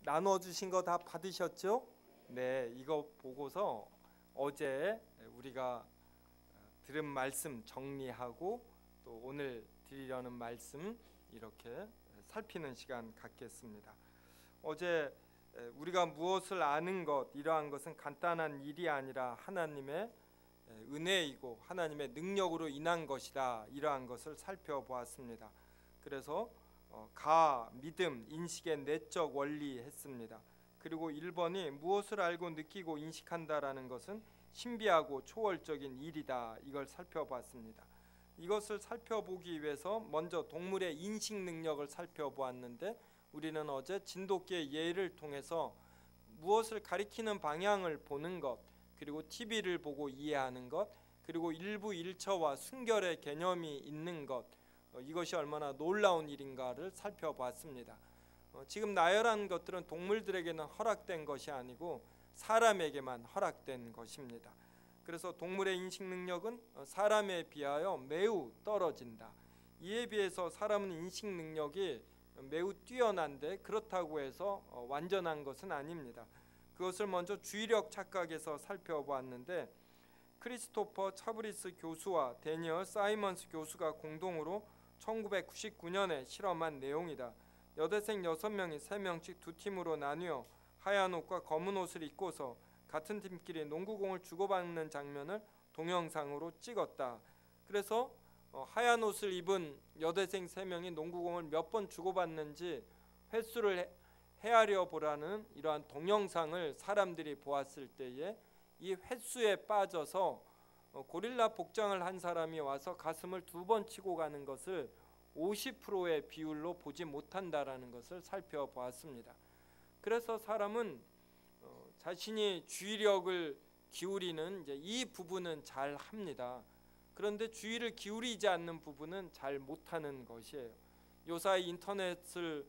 나눠주신 거 다 받으셨죠? 네, 이거 보고서 어제 우리가 들은 말씀 정리하고 또 오늘 드리려는 말씀 이렇게 살피는 시간 갖겠습니다. 어제 우리가 무엇을 아는 것, 이러한 것은 간단한 일이 아니라 하나님의 은혜이고 하나님의 능력으로 인한 것이다, 이러한 것을 살펴보았습니다. 그래서 믿음, 인식의 내적 원리 했습니다. 그리고 1번이 무엇을 알고 느끼고 인식한다라는 것은 신비하고 초월적인 일이다, 이걸 살펴봤습니다. 이것을 살펴보기 위해서 먼저 동물의 인식 능력을 살펴보았는데, 우리는 어제 진돗개의 예를 통해서 무엇을 가리키는 방향을 보는 것, 그리고 TV를 보고 이해하는 것, 그리고 일부 일처와 순결의 개념이 있는 것, 이것이 얼마나 놀라운 일인가를 살펴봤습니다. 지금 나열한 것들은 동물들에게는 허락된 것이 아니고 사람에게만 허락된 것입니다. 그래서 동물의 인식 능력은 사람에 비하여 매우 떨어진다. 이에 비해서 사람은 인식 능력이 매우 뛰어난데 그렇다고 해서 완전한 것은 아닙니다. 그것을 먼저 주의력 착각에서 살펴보았는데, 크리스토퍼 차브리스 교수와 데니얼 사이먼스 교수가 공동으로 1999년에 실험한 내용이다. 여대생 6명이 3명씩 두 팀으로 나뉘어 하얀 옷과 검은 옷을 입고서 같은 팀끼리 농구공을 주고받는 장면을 동영상으로 찍었다. 그래서 하얀 옷을 입은 여대생 3명이 농구공을 몇 번 주고받는지 횟수를 헤아려 보라는 이러한 동영상을 사람들이 보았을 때에 이 횟수에 빠져서 고릴라 복장을 한 사람이 와서 가슴을 2번 치고 가는 것을 50%의 비율로 보지 못한다라는 것을 살펴보았습니다. 그래서 사람은 자신이 주의력을 기울이는 이 부분은 잘 합니다. 그런데 주의를 기울이지 않는 부분은 잘 못하는 것이에요. 요사이 인터넷을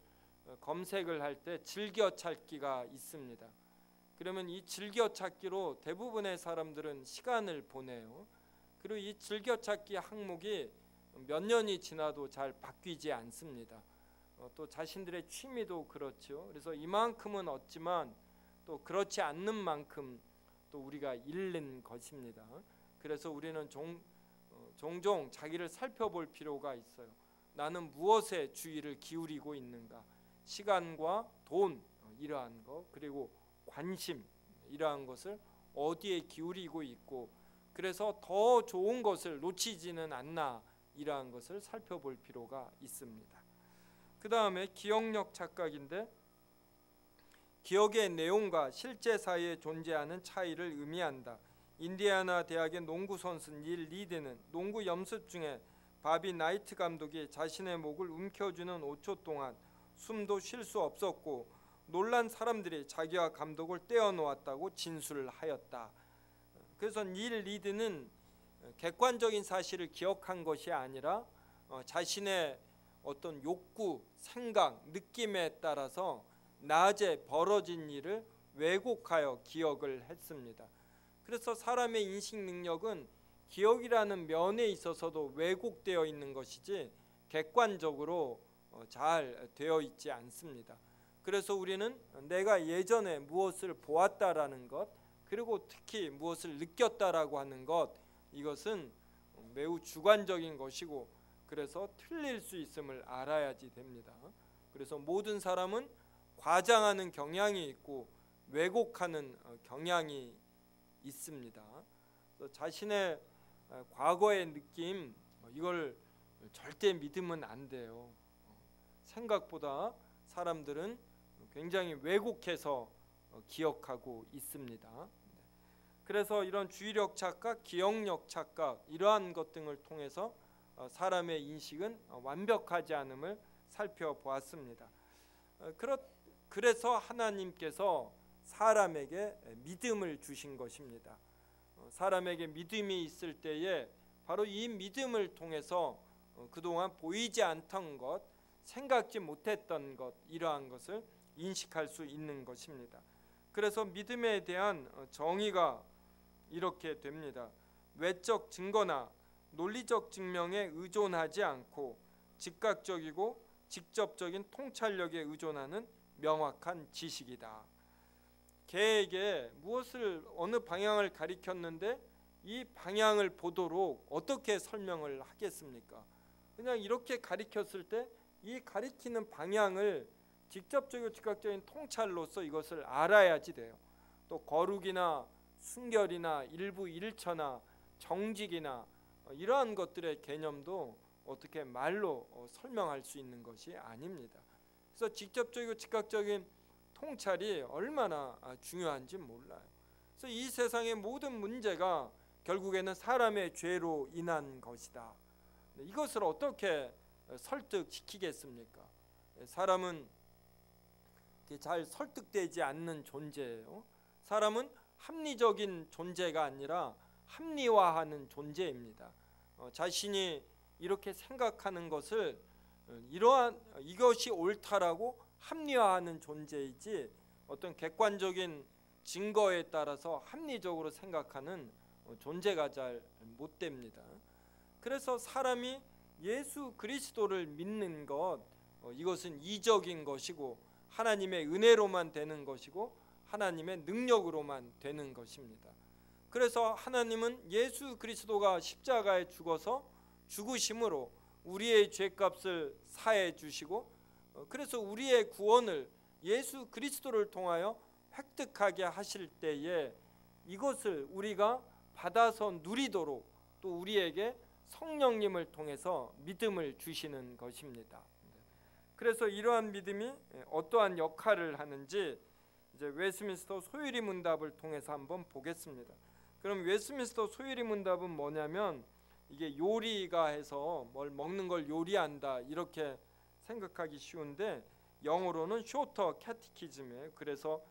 검색을 할 때 즐겨찾기가 있습니다. 그러면 이 즐겨찾기로 대부분의 사람들은 시간을 보내요. 그리고 이 즐겨찾기 항목이 몇 년이 지나도 잘 바뀌지 않습니다. 또 자신들의 취미도 그렇죠. 그래서 이만큼은 얻지만 또 그렇지 않는 만큼 또 우리가 잃는 것입니다. 그래서 우리는 종종 자기를 살펴볼 필요가 있어요. 나는 무엇에 주의를 기울이고 있는가? 시간과 돈, 이러한 것, 그리고 관심, 이러한 것을 어디에 기울이고 있고, 그래서 더 좋은 것을 놓치지는 않나, 이러한 것을 살펴볼 필요가 있습니다. 그 다음에 기억력 착각인데, 기억의 내용과 실제 사이에 존재하는 차이를 의미한다. 인디애나 대학의 농구 선수 닐 리드는 농구 연습 중에 바비 나이트 감독이 자신의 목을 움켜쥐는 5초 동안 숨도 쉴 수 없었고 놀란 사람들이 자기와 감독을 떼어놓았다고 진술을 하였다. 그래서 닐 리드는 객관적인 사실을 기억한 것이 아니라 자신의 어떤 욕구, 생각, 느낌에 따라서 낮에 벌어진 일을 왜곡하여 기억을 했습니다. 그래서 사람의 인식 능력은 기억이라는 면에 있어서도 왜곡되어 있는 것이지 객관적으로 잘 되어 있지 않습니다. 그래서 우리는 내가 예전에 무엇을 보았다라는 것, 그리고 특히 무엇을 느꼈다라고 하는 것, 이것은 매우 주관적인 것이고, 그래서 틀릴 수 있음을 알아야지 됩니다. 그래서 모든 사람은 과장하는 경향이 있고 왜곡하는 경향이 있습니다. 자신의 과거의 느낌, 이걸 절대 믿으면 안 돼요. 생각보다 사람들은 굉장히 왜곡해서 기억하고 있습니다. 그래서 이런 주의력 착각, 기억력 착각, 이러한 것 등을 통해서 사람의 인식은 완벽하지 않음을 살펴보았습니다. 그래서 하나님께서 사람에게 믿음을 주신 것입니다. 사람에게 믿음이 있을 때에 바로 이 믿음을 통해서 그동안 보이지 않던 것, 생각지 못했던 것, 이러한 것을 인식할 수 있는 것입니다. 그래서 믿음에 대한 정의가 이렇게 됩니다. 외적 증거나 논리적 증명에 의존하지 않고 즉각적이고 직접적인 통찰력에 의존하는 명확한 지식이다. 개에게 무엇을 어느 방향을 가리켰는데 이 방향을 보도록 어떻게 설명을 하겠습니까? 그냥 이렇게 가리켰을 때 이 가리키는 방향을 직접적이고 즉각적인 통찰로서 이것을 알아야지 돼요. 또 거룩이나 순결이나 일부 일처나 정직이나 이러한 것들의 개념도 어떻게 말로 설명할 수 있는 것이 아닙니다. 그래서 직접적이고 즉각적인 통찰이 얼마나 중요한지 몰라요. 그래서 이 세상의 모든 문제가 결국에는 사람의 죄로 인한 것이다. 이것을 어떻게 설득시키겠습니까? 사람은 잘 설득되지 않는 존재예요. 사람은 합리적인 존재가 아니라 합리화하는 존재입니다. 자신이 이렇게 생각하는 것을 이것이 옳다라고 합리화하는 존재이지 어떤 객관적인 증거에 따라서 합리적으로 생각하는 존재가 잘 못 됩니다. 그래서 사람이 예수 그리스도를 믿는 것, 이것은 이적인 것이고 하나님의 은혜로만 되는 것이고 하나님의 능력으로만 되는 것입니다. 그래서 하나님은 예수 그리스도가 십자가에 죽어서 죽으심으로 우리의 죄값을 사해 주시고, 그래서 우리의 구원을 예수 그리스도를 통하여 획득하게 하실 때에 이것을 우리가 받아서 누리도록 또 우리에게 성령님을 통해서 믿음을 주시는 것입니다. 그래서 이러한 믿음이 어떠한 역할을 하는지 이제 웨스민스터 소유리 문답을 통해서 한번 보겠습니다. 그럼 웨스민스터 소유리 문답은 뭐냐면 이게 요리가 해서 뭘 먹는 걸 요리한다 이렇게 생각하기 쉬운데 영어로는 쇼터 캐티키즘이에요. 그래서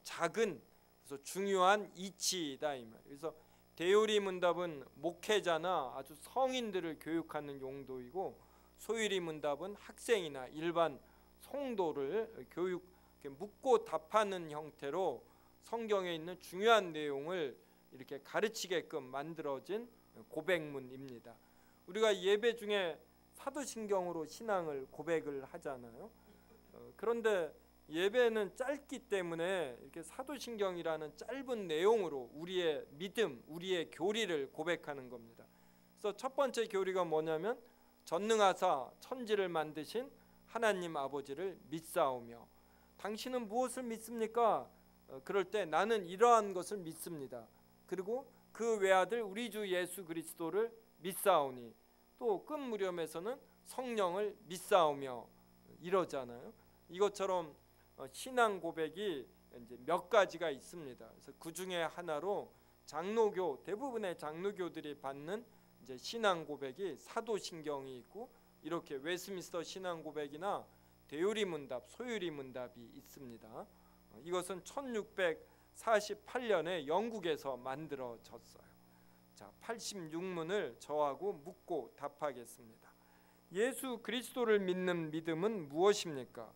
작은, 그래서 중요한 이치이다 이 말. 그래서 대요리 문답은 목회자나 아주 성인들을 교육하는 용도이고 소유리 문답은 학생이나 일반 성도를 교육, 묻고 답하는 형태로 성경에 있는 중요한 내용을 이렇게 가르치게끔 만들어진 고백문입니다. 우리가 예배 중에 사도신경으로 신앙을 고백을 하잖아요. 그런데 예배는 짧기 때문에 이렇게 사도신경이라는 짧은 내용으로 우리의 믿음, 우리의 교리를 고백하는 겁니다. 그래서 첫 번째 교리가 뭐냐면 전능하사 천지를 만드신 하나님 아버지를 믿사오며, 당신은 무엇을 믿습니까? 그럴 때 나는 이러한 것을 믿습니다. 그리고 그 외아들 우리 주 예수 그리스도를 믿사오니, 또 끝무렴에서는 성령을 믿사오며 이러잖아요. 이것처럼 신앙 고백이 이제 몇 가지가 있습니다. 그래서 그 중에 하나로 장로교, 대부분의 장로교들이 받는 이제 신앙 고백이 사도신경이 있고, 이렇게 웨스민스터 신앙 고백이나 대요리 문답, 소유리 문답이 있습니다. 이것은 1648년에 영국에서 만들어졌어요. 자, 86문을 저하고 묻고 답하겠습니다. 예수 그리스도를 믿는 믿음은 무엇입니까?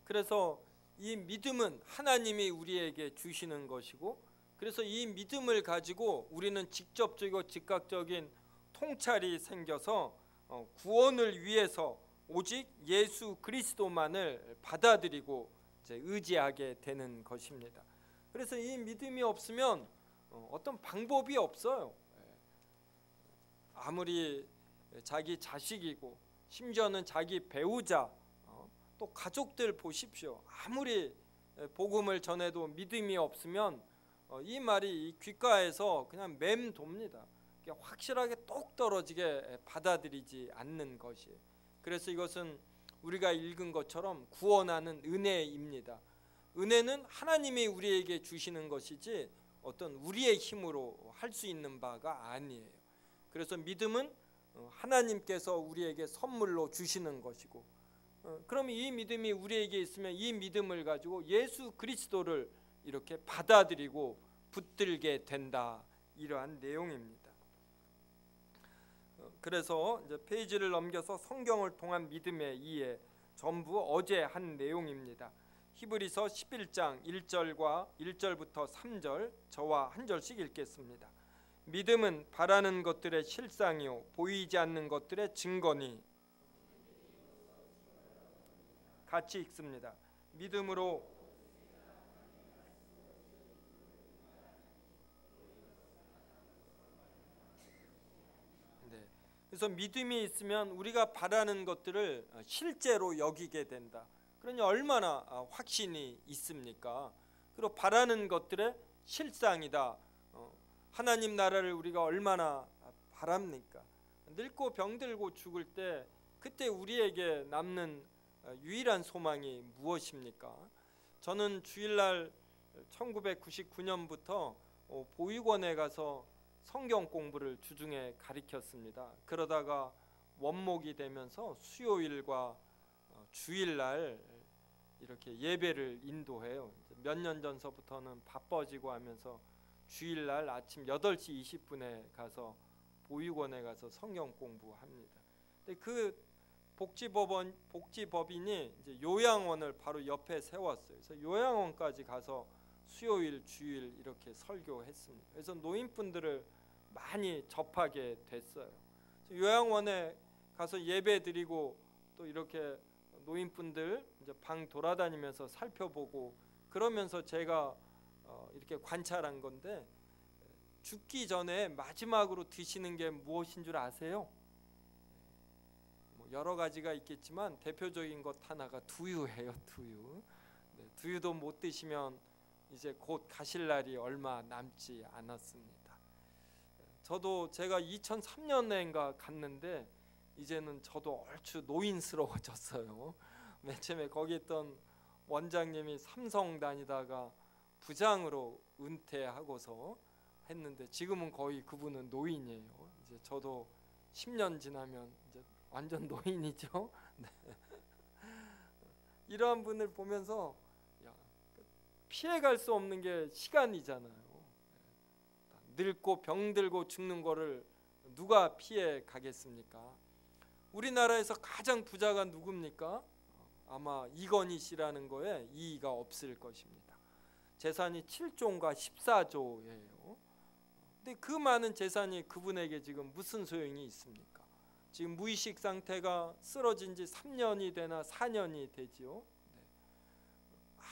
그래서 이 믿음은 하나님이 우리에게 주시는 것이고, 그래서 이 믿음을 가지고 우리는 직접적이고 즉각적인 통찰이 생겨서 구원을 위해서 오직 예수 그리스도만을 받아들이고 이제 의지하게 되는 것입니다. 그래서 이 믿음이 없으면 어떤 방법이 없어요. 아무리 자기 자식이고 심지어는 자기 배우자, 또 가족들 보십시오. 아무리 복음을 전해도 믿음이 없으면 이 말이 귓가에서 그냥 맴돕니다. 확실하게 똑 떨어지게 받아들이지 않는 것이. 그래서 이것은 우리가 읽은 것처럼 구원하는 은혜입니다. 은혜는 하나님이 우리에게 주시는 것이지 어떤 우리의 힘으로 할 수 있는 바가 아니에요. 그래서 믿음은 하나님께서 우리에게 선물로 주시는 것이고, 그럼 이 믿음이 우리에게 있으면 이 믿음을 가지고 예수 그리스도를 이렇게 받아들이고 붙들게 된다, 이러한 내용입니다. 그래서 이제 페이지를 넘겨서 성경을 통한 믿음의 이해, 전부 어제 한 내용입니다. 히브리서 11장 1절부터 3절 저와 한 절씩 읽겠습니다. 믿음은 바라는 것들의 실상이요 보이지 않는 것들의 증거니. 같이 읽습니다. 믿음으로 그래서 믿음이 있으면 우리가 바라는 것들을 실제로 여기게 된다. 그러니 얼마나 확신이 있습니까? 그리고 바라는 것들의 실상이다. 하나님 나라를 우리가 얼마나 바랍니까? 늙고 병들고 죽을 때 그때 우리에게 남는 유일한 소망이 무엇입니까? 저는 주일날 1999년부터 보육원에 가서 성경 공부를 주중에 가르쳤습니다. 그러다가 원목이 되면서 수요일과 주일날 이렇게 예배를 인도해요. 몇 년 전서부터는 바빠지고 하면서 주일날 아침 8시 20분에 가서 보육원에 가서 성경 공부합니다. 근데 그 복지법인이 이제 요양원을 바로 옆에 세웠어요. 그래서 요양원까지 가서 수요일, 주일 이렇게 설교했습니다. 그래서 노인분들을 많이 접하게 됐어요. 요양원에 가서 예배드리고 또 이렇게 노인분들 이제 방 돌아다니면서 살펴보고 그러면서 제가 이렇게 관찰한 건데, 죽기 전에 마지막으로 드시는 게 무엇인 줄 아세요? 여러 가지가 있겠지만 대표적인 것 하나가 두유예요. 두유. 두유도 못 드시면 이제 곧 가실 날이 얼마 남지 않았습니다. 저도 제가 2003년인가 갔는데 이제는 저도 얼추 노인스러워졌어요. 맨 처음에 거기 있던 원장님이 삼성 다니다가 부장으로 은퇴하고서 했는데 지금은 거의 그분은 노인이에요. 이제 저도 10년 지나면 이제 완전 노인이죠. 네. 이러한 분을 보면서 피해갈 수 없는 게 시간이잖아요. 늙고 병들고 죽는 거를 누가 피해 가겠습니까? 우리나라에서 가장 부자가 누굽니까? 아마 이건희 씨라는 거에 이의가 없을 것입니다. 재산이 7조인가 14조예요. 근데 그 많은 재산이 그분에게 지금 무슨 소용이 있습니까? 지금 무의식 상태가 쓰러진 지 3년이 되나 4년이 되지요.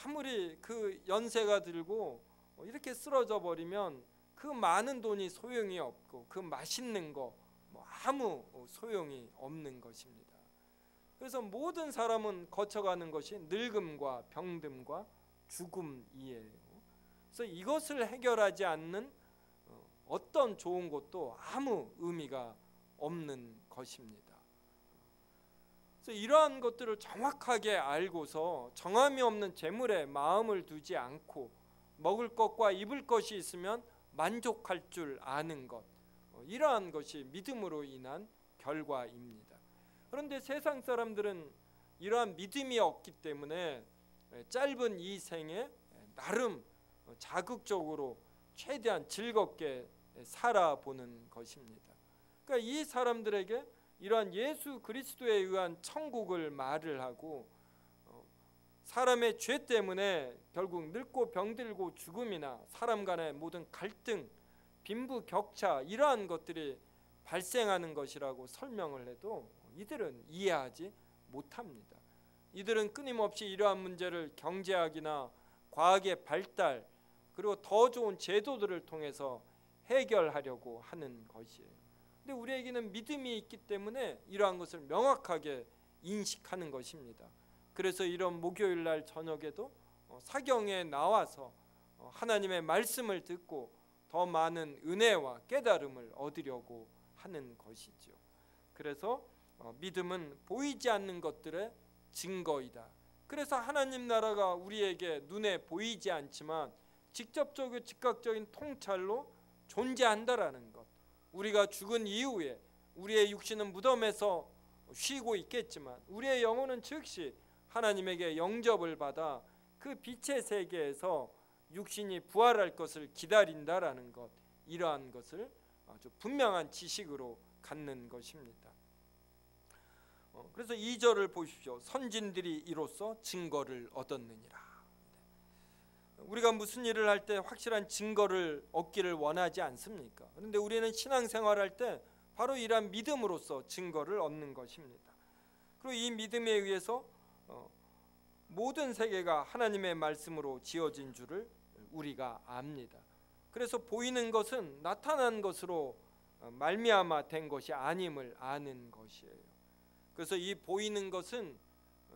아무리 그 연세가 들고 이렇게 쓰러져 버리면 그 많은 돈이 소용이 없고 그 맛있는 거 아무 소용이 없는 것입니다. 그래서 모든 사람은 거쳐가는 것이 늙음과 병듦과 죽음이에요. 그래서 이것을 해결하지 않는 어떤 좋은 것도 아무 의미가 없는 것입니다. 그래서 이러한 것들을 정확하게 알고서 정함이 없는 재물에 마음을 두지 않고 먹을 것과 입을 것이 있으면 만족할 줄 아는 것, 이러한 것이 믿음으로 인한 결과입니다. 그런데 세상 사람들은 이러한 믿음이 없기 때문에 짧은 이 생에 나름 자극적으로 최대한 즐겁게 살아보는 것입니다. 그러니까 이 사람들에게 이러한 예수 그리스도에 의한 천국을 말을 하고 사람의 죄 때문에 결국 늙고 병들고 죽음이나 사람 간의 모든 갈등, 빈부격차 이러한 것들이 발생하는 것이라고 설명을 해도 이들은 이해하지 못합니다. 이들은 끊임없이 이러한 문제를 경제학이나 과학의 발달 그리고 더 좋은 제도들을 통해서 해결하려고 하는 것이에요. 근데 우리에게는 믿음이 있기 때문에 이러한 것을 명확하게 인식하는 것입니다. 그래서 이런 목요일 날 저녁에도 사경에 나와서 하나님의 말씀을 듣고 더 많은 은혜와 깨달음을 얻으려고 하는 것이죠. 그래서 믿음은 보이지 않는 것들의 증거이다. 그래서 하나님 나라가 우리에게 눈에 보이지 않지만 직접적이고 즉각적인 통찰로 존재한다라는 것. 우리가 죽은 이후에 우리의 육신은 무덤에서 쉬고 있겠지만 우리의 영혼은 즉시 하나님에게 영접을 받아 그 빛의 세계에서 육신이 부활할 것을 기다린다라는 것, 이러한 것을 아주 분명한 지식으로 갖는 것입니다. 그래서 2절을 보십시오. 선진들이 이로써 증거를 얻었느니라. 우리가 무슨 일을 할 때 확실한 증거를 얻기를 원하지 않습니까? 그런데 우리는 신앙생활할 때 바로 이러한 믿음으로써 증거를 얻는 것입니다. 그리고 이 믿음에 의해서 모든 세계가 하나님의 말씀으로 지어진 줄을 우리가 압니다. 그래서 보이는 것은 나타난 것으로 말미암아 된 것이 아님을 아는 것이에요. 그래서 이 보이는 것은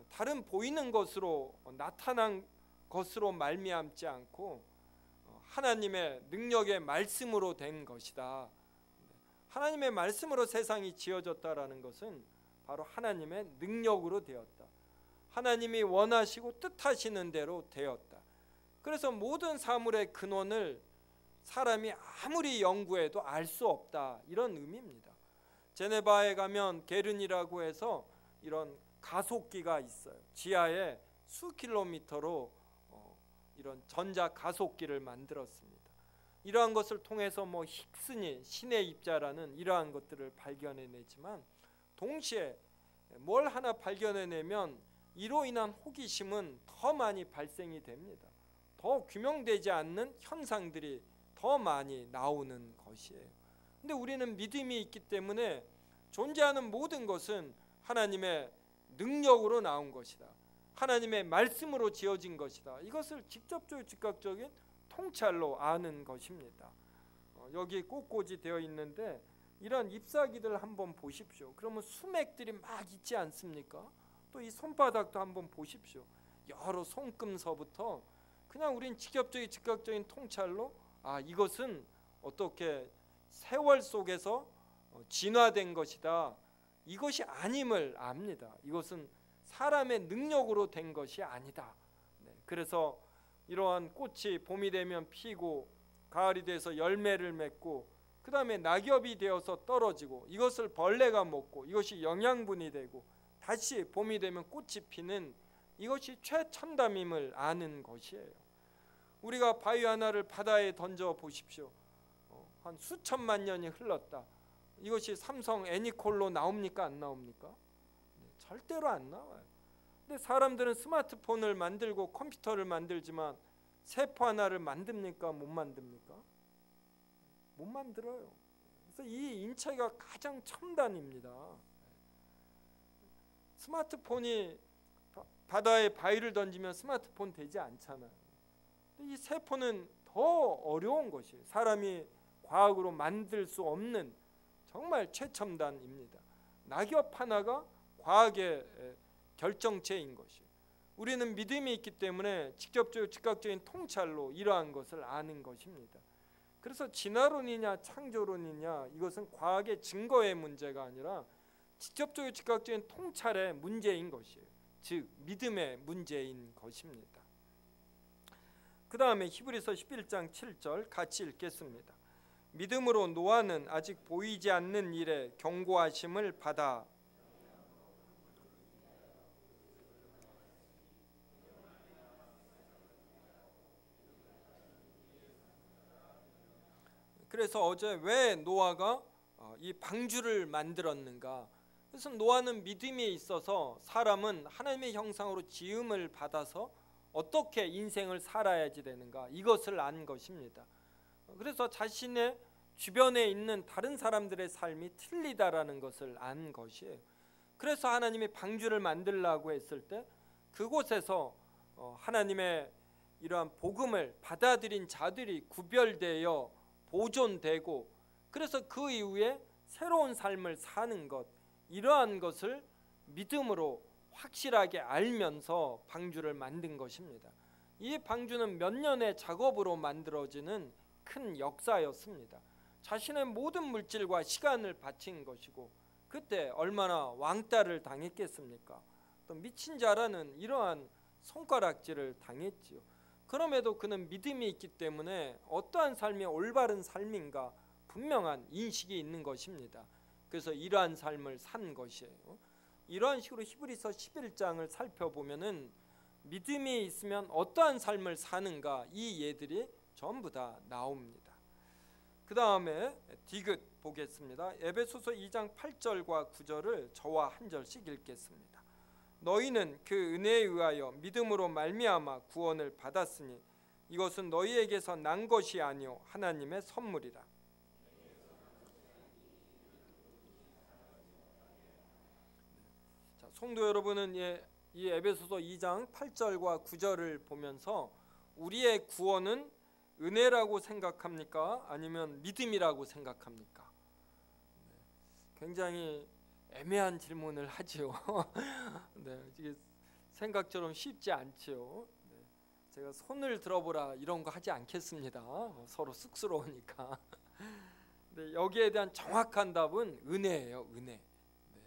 다른 보이는 것으로 나타난 것으로 말미암지 않고 하나님의 능력의 말씀으로 된 것이다. 하나님의 말씀으로 세상이 지어졌다라는 것은 바로 하나님의 능력으로 되었다. 하나님이 원하시고 뜻하시는 대로 되었다. 그래서 모든 사물의 근원을 사람이 아무리 연구해도 알 수 없다, 이런 의미입니다. 제네바에 가면 게른이라고 해서 이런 가속기가 있어요. 지하에 수 킬로미터로 이런 전자 가속기를 만들었습니다. 이러한 것을 통해서 힉슨이 신의 입자라는 이러한 것들을 발견해내지만, 동시에 뭘 하나 발견해내면 이로 인한 호기심은 더 많이 발생이 됩니다. 더 규명되지 않는 현상들이 더 많이 나오는 것이에요. 근데 우리는 믿음이 있기 때문에 존재하는 모든 것은 하나님의 능력으로 나온 것이다, 하나님의 말씀으로 지어진 것이다, 이것을 직접적이고 즉각적인 통찰로 아는 것입니다. 여기 꽃꽂이 되어 있는데 이런 잎사귀들 한번 보십시오. 그러면 수맥들이 막 있지 않습니까? 또 이 손바닥도 한번 보십시오. 여러 손금서부터 그냥 우린 직접적인 즉각적인 통찰로 이것은 어떻게 세월 속에서 진화된 것이다, 이것이 아님을 압니다. 이것은 사람의 능력으로 된 것이 아니다. 그래서 이러한 꽃이 봄이 되면 피고 가을이 돼서 열매를 맺고 그 다음에 낙엽이 되어서 떨어지고 이것을 벌레가 먹고 이것이 영양분이 되고 다시 봄이 되면 꽃이 피는 이것이 최첨단임을 아는 것이에요. 우리가 바위 하나를 바다에 던져 보십시오. 한 수천만 년이 흘렀다. 이것이 삼성 애니콜로 나옵니까? 안 나옵니까? 절대로 안 나와요. 근데 사람들은 스마트폰을 만들고 컴퓨터를 만들지만 세포 하나를 만듭니까? 못 만듭니까? 못 만들어요. 그래서 이 인체가 가장 첨단입니다. 스마트폰이 바다에 바위를 던지면 스마트폰 되지 않잖아요. 이 세포는 더 어려운 것이에요. 사람이 과학으로 만들 수 없는 정말 최첨단입니다. 낙엽 하나가 과학의 결정체인 것이에요. 우리는 믿음이 있기 때문에 직접적이고 즉각적인 통찰로 이러한 것을 아는 것입니다. 그래서 진화론이냐 창조론이냐 이것은 과학의 증거의 문제가 아니라 직접적이고 즉각적인 통찰의 문제인 것이에요. 즉 믿음의 문제인 것입니다. 그 다음에 히브리서 11장 7절 같이 읽겠습니다. 믿음으로 노아는 아직 보이지 않는 일에 경고하심을 받아 그래서 어제 왜 노아가 이 방주를 만들었는가? 그래서 노아는 믿음에 있어서 사람은 하나님의 형상으로 지음을 받아서 어떻게 인생을 살아야지 되는가 이것을 안 것입니다. 그래서 자신의 주변에 있는 다른 사람들의 삶이 틀리다라는 것을 안 것이에요. 그래서 하나님이 방주를 만들라고 했을 때 그곳에서 하나님의 이러한 복음을 받아들인 자들이 구별되어 보존되고 그래서 그 이후에 새로운 삶을 사는 것, 이러한 것을 믿음으로 확실하게 알면서 방주를 만든 것입니다. 이 방주는 몇 년의 작업으로 만들어지는 큰 역사였습니다. 자신의 모든 물질과 시간을 바친 것이고 그때 얼마나 왕따를 당했겠습니까? 또 미친 자라는 이러한 손가락질을 당했지요. 그럼에도 그는 믿음이 있기 때문에 어떠한 삶이 올바른 삶인가 분명한 인식이 있는 것입니다. 그래서 이러한 삶을 산 것이에요. 이러한 식으로 히브리서 11장을 살펴보면은 믿음이 있으면 어떠한 삶을 사는가 이 예들이 전부 다 나옵니다. 그 다음에 디귿 보겠습니다. 에베소서 2장 8절과 9절을 저와 한 절씩 읽겠습니다. 너희는 그 은혜에 의하여 믿음으로 말미암아 구원을 받았으니 이것은 너희에게서 난 것이 아니요 하나님의 선물이라. 자, 성도 여러분은 이 에베소서 2장 8절과 9절을 보면서 우리의 구원은 은혜라고 생각합니까? 아니면 믿음이라고 생각합니까? 굉장히 애매한 질문을 하지요. 네, 이게 생각처럼 쉽지 않지요. 네, 제가 손을 들어보라 이런 거 하지 않겠습니다. 서로 쑥스러우니까. 네, 여기에 대한 정확한 답은 은혜예요. 은혜. 네.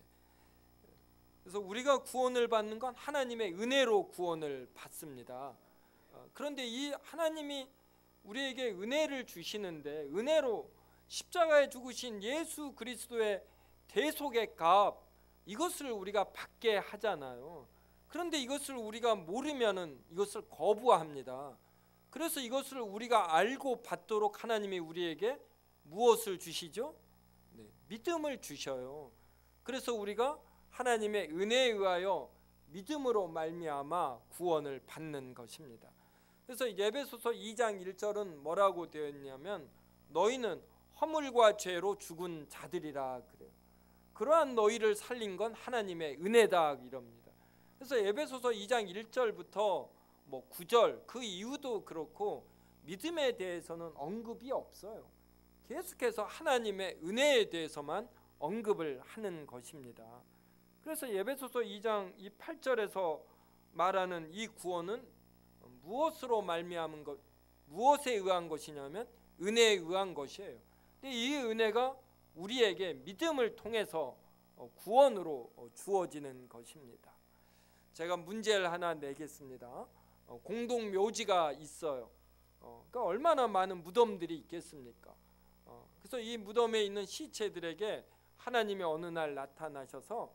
그래서 우리가 구원을 받는 건 하나님의 은혜로 구원을 받습니다. 그런데 이 하나님이 우리에게 은혜를 주시는데 은혜로 십자가에 죽으신 예수 그리스도의 대속의 값, 이것을 우리가 받게 하잖아요. 그런데 이것을 우리가 모르면은 이것을 거부합니다. 그래서 이것을 우리가 알고 받도록 하나님이 우리에게 무엇을 주시죠? 네, 믿음을 주셔요. 그래서 우리가 하나님의 은혜에 의하여 믿음으로 말미암아 구원을 받는 것입니다. 그래서 에베소서 2장 1절은 뭐라고 되어 있냐면 너희는 허물과 죄로 죽은 자들이라 그래요. 그러한 너희를 살린 건 하나님의 은혜다 이럽니다. 그래서 에베소서 2장 1절부터 9절 그 이유도 그렇고 믿음에 대해서는 언급이 없어요. 계속해서 하나님의 은혜에 대해서만 언급을 하는 것입니다. 그래서 에베소서 2장 8절에서 말하는 이 구원은 무엇으로 말미암은 것, 무엇에 의한 것이냐면 은혜에 의한 것이에요. 근데 이 은혜가 우리에게 믿음을 통해서 구원으로 주어지는 것입니다. 제가 문제를 하나 내겠습니다. 공동 묘지가 있어요. 그러니까 얼마나 많은 무덤들이 있겠습니까? 그래서 이 무덤에 있는 시체들에게 하나님이 어느 날 나타나셔서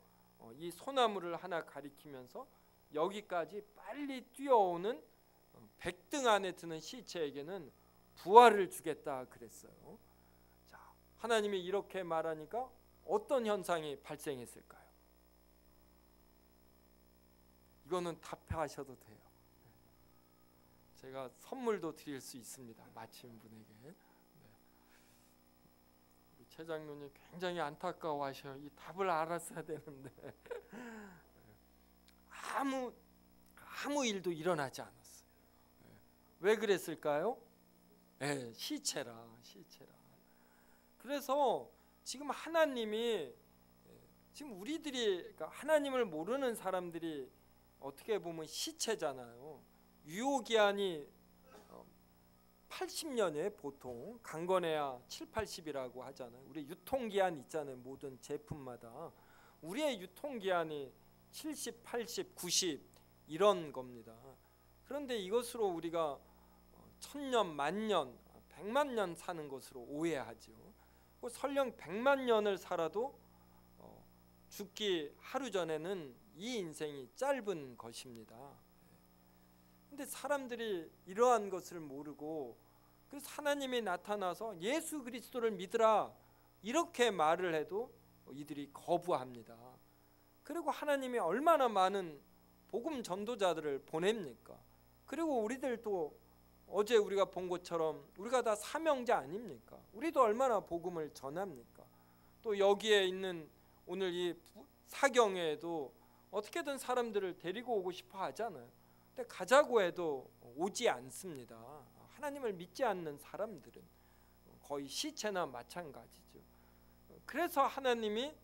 이 소나무를 하나 가리키면서 여기까지 빨리 뛰어오는 백등 안에 드는 시체에게는 부활을 주겠다 그랬어요. 자, 하나님이 이렇게 말하니까 어떤 현상이 발생했을까요? 이거는 답하셔도 돼요. 제가 선물도 드릴 수 있습니다. 마침 분에게. 네. 최 장로님 굉장히 안타까워하셔요. 이 답을 알았어야 되는데 아무 일도 일어나지 않았어요. 왜 그랬을까요? 네, 시체라. 그래서 지금 하나님이 지금 우리들이 그러니까 하나님을 모르는 사람들이 어떻게 보면 시체잖아요. 유효기한이 80년에 보통 강건해야 7, 80이라고 하잖아요. 우리 유통기한 있잖아요. 모든 제품마다 우리의 유통기한이 70, 80, 90 이런 겁니다. 그런데 이것으로 우리가 1000년, 만년, 100만 년 사는 것으로 오해하죠. 설령 100만 년을 살아도 죽기 하루 전에는 이 인생이 짧은 것입니다. 근데 사람들이 이러한 것을 모르고 그래서 하나님이 나타나서 예수 그리스도를 믿으라 이렇게 말을 해도 이들이 거부합니다. 그리고 하나님이 얼마나 많은 복음 전도자들을 보냅니까? 그리고 우리들도 어제 우리가 본 것처럼 우리가 다 사명자 아닙니까? 우리도 얼마나 복음을 전합니까? 또 여기에 있는 오늘 이 사경회에도 어떻게든 사람들을 데리고 오고 싶어 하잖아요. 근데 가자고 해도 오지 않습니다. 하나님을 믿지 않는 사람들은 거의 시체나 마찬가지죠. 그래서 하나님이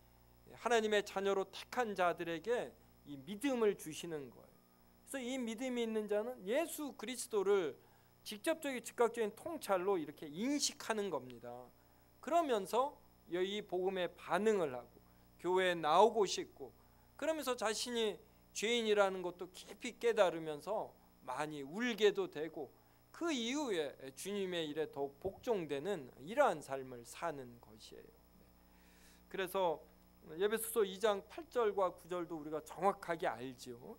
하나님의 자녀로 택한 자들에게 이 믿음을 주시는 거예요. 그래서 이 믿음이 있는 자는 예수 그리스도를 직접적인 즉각적인 통찰로 이렇게 인식하는 겁니다. 그러면서 이 복음에 반응을 하고 교회에 나오고 싶고 그러면서 자신이 죄인이라는 것도 깊이 깨달으면서 많이 울게도 되고 그 이후에 주님의 일에 더욱 복종되는 이러한 삶을 사는 것이에요. 그래서 에베소서 2장 8절과 9절도 우리가 정확하게 알죠.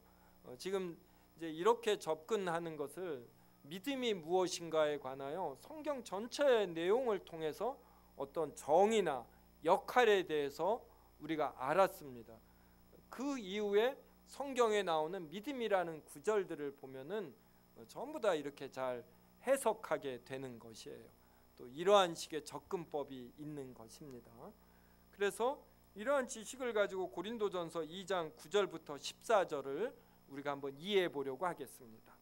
지금 이제 이렇게 접근하는 것을 믿음이 무엇인가에 관하여 성경 전체의 내용을 통해서 어떤 정의나 역할에 대해서 우리가 알았습니다. 그 이후에 성경에 나오는 믿음이라는 구절들을 보면은 전부 다 이렇게 잘 해석하게 되는 것이에요. 또 이러한 식의 접근법이 있는 것입니다. 그래서 이러한 지식을 가지고 고린도전서 2장 9절부터 14절을 우리가 한번 이해해 보려고 하겠습니다.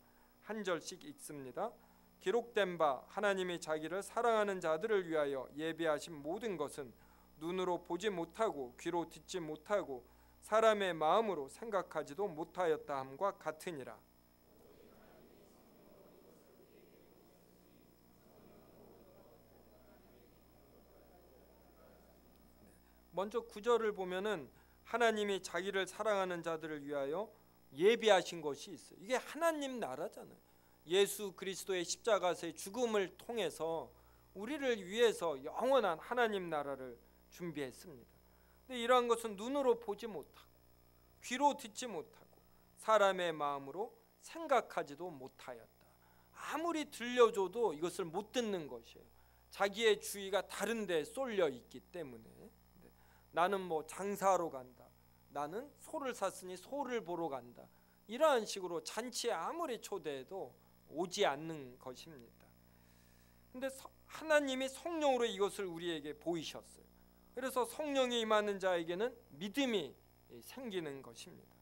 한 절씩 읽습니다. 기록된 바 하나님이 자기를 사랑하는 자들을 위하여 예비하신 모든 것은 눈으로 보지 못하고 귀로 듣지 못하고 사람의 마음으로 생각하지도 못하였다 함과 같으니라. 먼저 9절을 보면은 하나님이 자기를 사랑하는 자들을 위하여 예비하신 것이 있어요. 이게 하나님 나라잖아요. 예수 그리스도의 십자가의 죽음을 통해서 우리를 위해서 영원한 하나님 나라를 준비했습니다. 근데 이러한 것은 눈으로 보지 못하고 귀로 듣지 못하고 사람의 마음으로 생각하지도 못하였다. 아무리 들려줘도 이것을 못 듣는 것이에요. 자기의 주의가 다른 데 쏠려 있기 때문에. 나는 뭐 장사하러 간다, 나는 소를 샀으니 소를 보러 간다, 이러한 식으로 잔치에 아무리 초대해도 오지 않는 것입니다. 근데 하나님이 성령으로 이것을 우리에게 보이셨어요. 그래서 성령이 임하는 자에게는 믿음이 생기는 것입니다.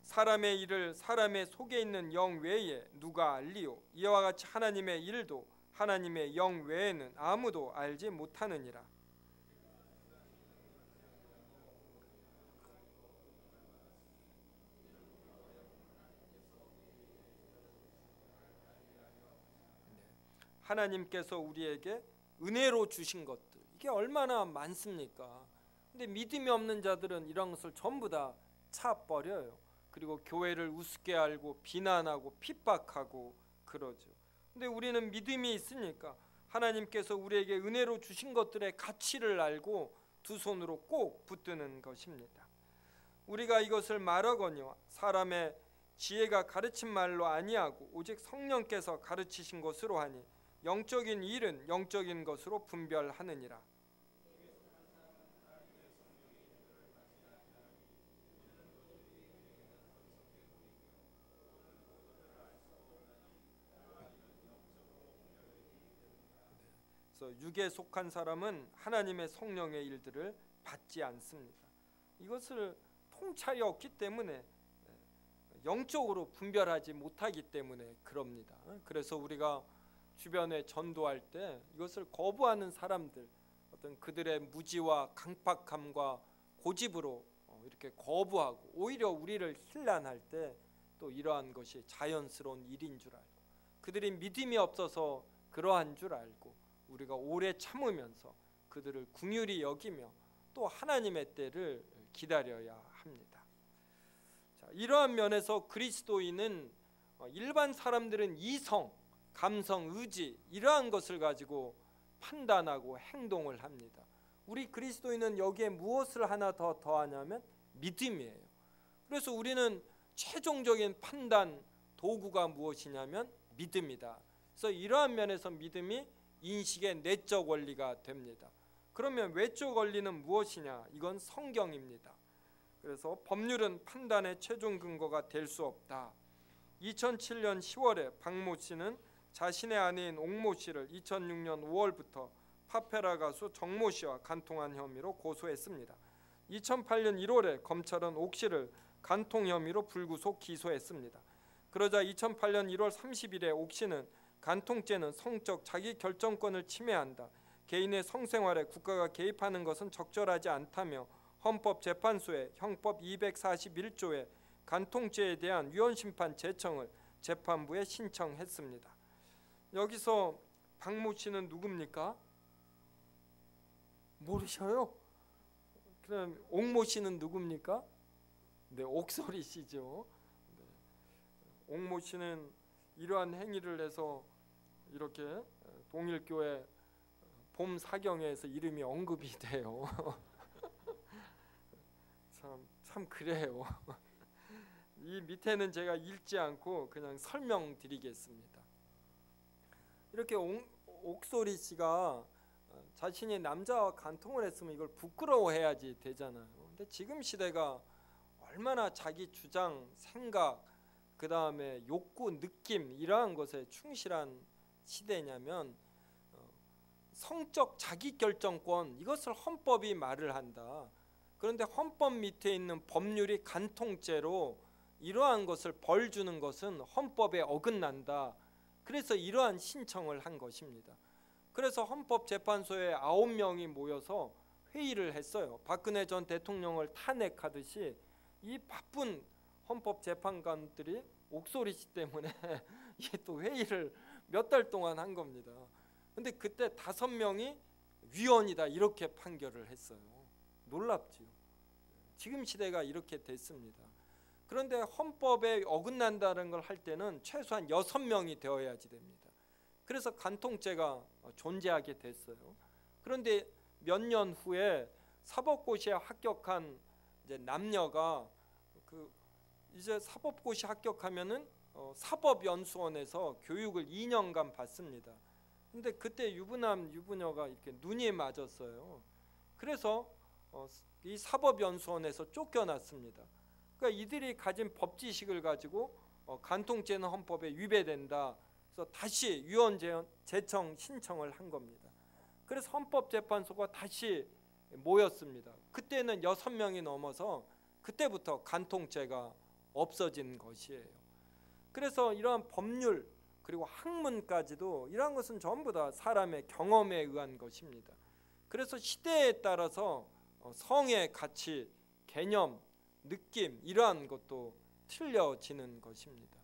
사람의 일을 사람의 속에 있는 영 외에 누가 알리요? 이와 같이 하나님의 일도 하나님의 영 외에는 아무도 알지 못하느니라. 하나님께서 우리에게 은혜로 주신 것들, 이게 얼마나 많습니까? 근데 믿음이 없는 자들은 이런 것을 전부 다 차버려요. 그리고 교회를 우습게 알고 비난하고 핍박하고 그러죠. 근데 우리는 믿음이 있으니까 하나님께서 우리에게 은혜로 주신 것들의 가치를 알고 두 손으로 꼭 붙드는 것입니다. 우리가 이것을 말하거니와 사람의 지혜가 가르친 말로 아니하고 오직 성령께서 가르치신 것으로 하니 영적인 일은 영적인 것으로 분별하느니라. 그래서 육에 속한 사람은 하나님의 성령의 일들을 받지 않습니다. 이것을 통찰이 없기 때문에 영적으로 분별하지 못하기 때문에 그럽니다. 그래서 우리가 주변에 전도할 때 이것을 거부하는 사람들, 어떤 그들의 무지와 강팍함과 고집으로 이렇게 거부하고 오히려 우리를 힐난할 때 또 이러한 것이 자연스러운 일인 줄 알고, 그들이 믿음이 없어서 그러한 줄 알고 우리가 오래 참으면서 그들을 긍휼히 여기며 또 하나님의 때를 기다려야 합니다. 자, 이러한 면에서 그리스도인은 일반 사람들은 이성, 감성, 의지 이러한 것을 가지고 판단하고 행동을 합니다. 우리 그리스도인은 여기에 무엇을 하나 더 더하냐면 믿음이에요. 그래서 우리는 최종적인 판단 도구가 무엇이냐면 믿음이다. 그래서 이러한 면에서 믿음이 인식의 내적 원리가 됩니다. 그러면 외적 원리는 무엇이냐? 이건 성경입니다. 그래서 법률은 판단의 최종 근거가 될 수 없다. 2007년 10월에 박모 씨는 자신의 아내인 옥모 씨를 2006년 5월부터 파페라 가수 정모 씨와 간통한 혐의로 고소했습니다. 2008년 1월에 검찰은 옥 씨를 간통 혐의로 불구속 기소했습니다. 그러자 2008년 1월 30일에 옥 씨는 간통죄는 성적 자기 결정권을 침해한다, 개인의 성생활에 국가가 개입하는 것은 적절하지 않다며 헌법재판소에 형법 241조의 간통죄에 대한 위헌심판 제청을 재판부에 신청했습니다. 여기서 박모 씨는 누굽니까? 모르셔요? 그럼 옥모 씨는 누굽니까? 네, 옥소리 씨죠. 네. 옥모 씨는 이러한 행위를 해서 이렇게 동일교회 봄 사경회에서 이름이 언급이 돼요. 참 그래요. 이 밑에는 제가 읽지 않고 그냥 설명드리겠습니다. 이렇게 옥소리 씨가 자신이 남자와 간통을 했으면 이걸 부끄러워해야지 되잖아요. 근데 지금 시대가 얼마나 자기 주장, 생각 그 다음에 욕구, 느낌 이러한 것에 충실한 시대냐면 성적 자기결정권 이것을 헌법이 말을 한다. 그런데 헌법 밑에 있는 법률이 간통죄로 이러한 것을 벌 주는 것은 헌법에 어긋난다. 그래서 이러한 신청을 한 것입니다. 그래서 헌법재판소에 9명이 모여서 회의를 했어요. 박근혜 전 대통령을 탄핵하듯이 이 바쁜 헌법재판관들이 옥소리씨 때문에 이게 또 회의를 몇 달 동안 한 겁니다. 근데 그때 5명이 위헌이다 이렇게 판결을 했어요. 놀랍지요. 지금 시대가 이렇게 됐습니다. 그런데 헌법에 어긋난다는 걸 할 때는 최소한 6명이 되어야지 됩니다. 그래서 간통죄가 존재하게 됐어요. 그런데 몇 년 후에 사법고시에 합격한 이제 남녀가 이제 사법고시 합격하면은 사법연수원에서 교육을 2년간 받습니다. 근데 그때 유부남 유부녀가 이렇게 눈이 맞았어요. 그래서 이 사법연수원에서 쫓겨났습니다. 그러니까 이들이 가진 법 지식을 가지고 간통죄는 헌법에 위배된다. 그래서 다시 위헌 재청 신청을 한 겁니다. 그래서 헌법재판소가 다시 모였습니다. 그때는 6명이 넘어서 그때부터 간통죄가 없어진 것이에요. 그래서 이러한 법률 그리고 학문까지도 이러한 것은 전부 다 사람의 경험에 의한 것입니다. 그래서 시대에 따라서 성의 가치, 개념, 느낌 이러한 것도 틀려지는 것입니다.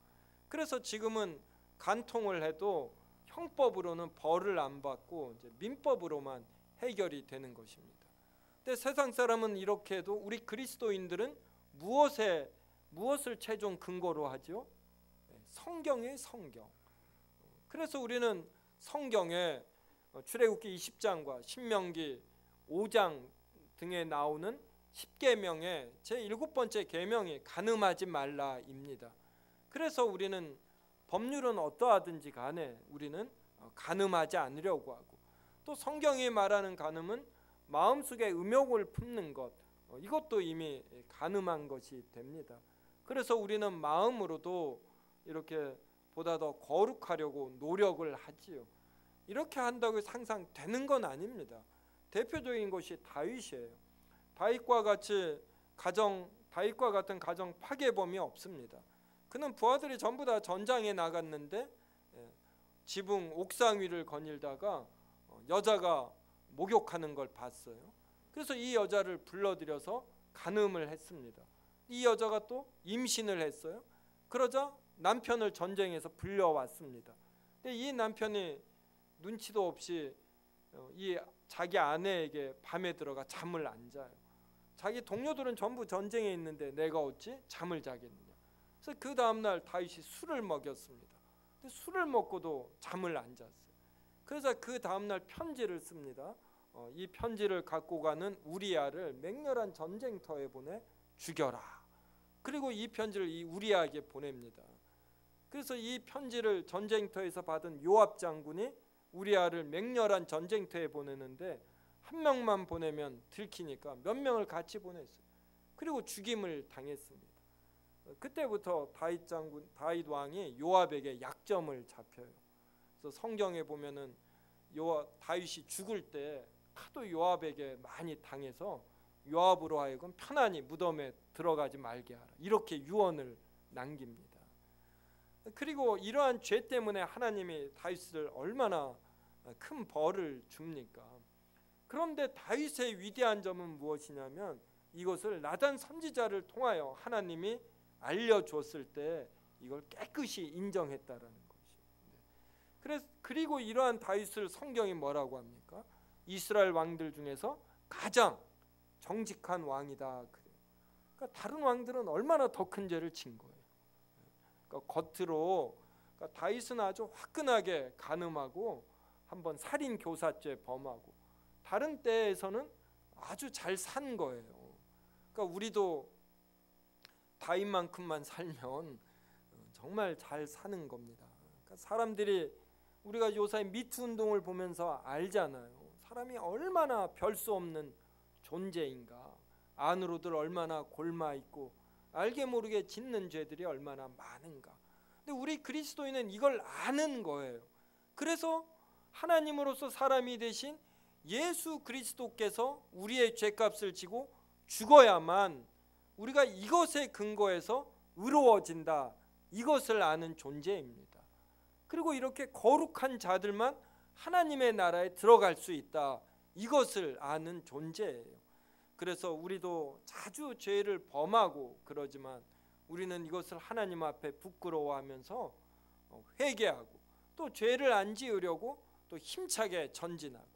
그래서 지금은 간통을 해도 형법으로는 벌을 안 받고 이제 민법으로만 해결이 되는 것입니다. 근데 세상 사람은 이렇게 해도 우리 그리스도인들은 무엇을 최종 근거로 하죠? 성경의 성경. 그래서 우리는 성경에 출애굽기 20장과 신명기 5장 등에 나오는 10계명의 제7번째 계명이 간음하지 말라입니다. 그래서 우리는 법률은 어떠하든지 간에 우리는 간음하지 않으려고 하고, 또 성경이 말하는 간음은 마음속에 음욕을 품는 것, 이것도 이미 간음한 것이 됩니다. 그래서 우리는 마음으로도 이렇게 보다 더 거룩하려고 노력을 하지요. 이렇게 한다고 해서 항상 되는 건 아닙니다. 대표적인 것이 다윗이에요. 다윗과 같은 가정 파괴범이 없습니다. 그는 부하들이 전부 다 전장에 나갔는데 지붕 옥상 위를 거닐다가 여자가 목욕하는 걸 봤어요. 그래서 이 여자를 불러들여서 간음을 했습니다. 이 여자가 또 임신을 했어요. 그러자 남편을 전쟁에서 불려왔습니다. 근데 이 남편이 눈치도 없이 이 자기 아내에게 밤에 들어가 잠을 안 자요. 자기 동료들은 전부 전쟁에 있는데 내가 어찌 잠을 자겠느냐. 그래서 그 다음날 다윗이 술을 먹였습니다. 근데 술을 먹고도 잠을 안 잤어요. 그래서 그 다음날 편지를 씁니다. 이 편지를 갖고 가는 우리아를 맹렬한 전쟁터에 보내 죽여라. 그리고 이 편지를 이 우리아에게 보냅니다. 그래서 이 편지를 전쟁터에서 받은 요압 장군이 우리아를 맹렬한 전쟁터에 보내는데 한 명만 보내면 들키니까 몇 명을 같이 보냈어요. 그리고 죽임을 당했습니다. 그때부터 다윗 왕이 요압에게 약점을 잡혀요. 그래서 성경에 보면은 다윗이 죽을 때 하도 요압에게 많이 당해서 요압으로 하여금 편안히 무덤에 들어가지 말게 하라. 이렇게 유언을 남깁니다. 그리고 이러한 죄 때문에 하나님이 다윗을 얼마나 큰 벌을 줍니까? 그런데 다윗의 위대한 점은 무엇이냐면 이것을 나단 선지자를 통하여 하나님이 알려줬을 때 이걸 깨끗이 인정했다라는 것이. 그리고 이러한 다윗을 성경이 뭐라고 합니까? 이스라엘 왕들 중에서 가장 정직한 왕이다. 그러니까 다른 왕들은 얼마나 더 큰 죄를 진 거예요. 그러니까 겉으로 다윗은 아주 화끈하게 간음하고 한번 살인 교사죄 범하고, 다른 때에서는 아주 잘 산 거예요. 그러니까 우리도 다윗만큼만 살면 정말 잘 사는 겁니다. 그러니까 사람들이 우리가 요새 미투 운동을 보면서 알잖아요. 사람이 얼마나 별 수 없는 존재인가, 안으로들 얼마나 골마 있고 알게 모르게 짓는 죄들이 얼마나 많은가. 근데 우리 그리스도인은 이걸 아는 거예요. 그래서 하나님으로서 사람이 되신 예수 그리스도께서 우리의 죄값을 지고 죽어야만 우리가 이것에 근거해서 의로워진다, 이것을 아는 존재입니다. 그리고 이렇게 거룩한 자들만 하나님의 나라에 들어갈 수 있다, 이것을 아는 존재예요. 그래서 우리도 자주 죄를 범하고 그러지만 우리는 이것을 하나님 앞에 부끄러워하면서 회개하고 또 죄를 안 지으려고 또 힘차게 전진하고,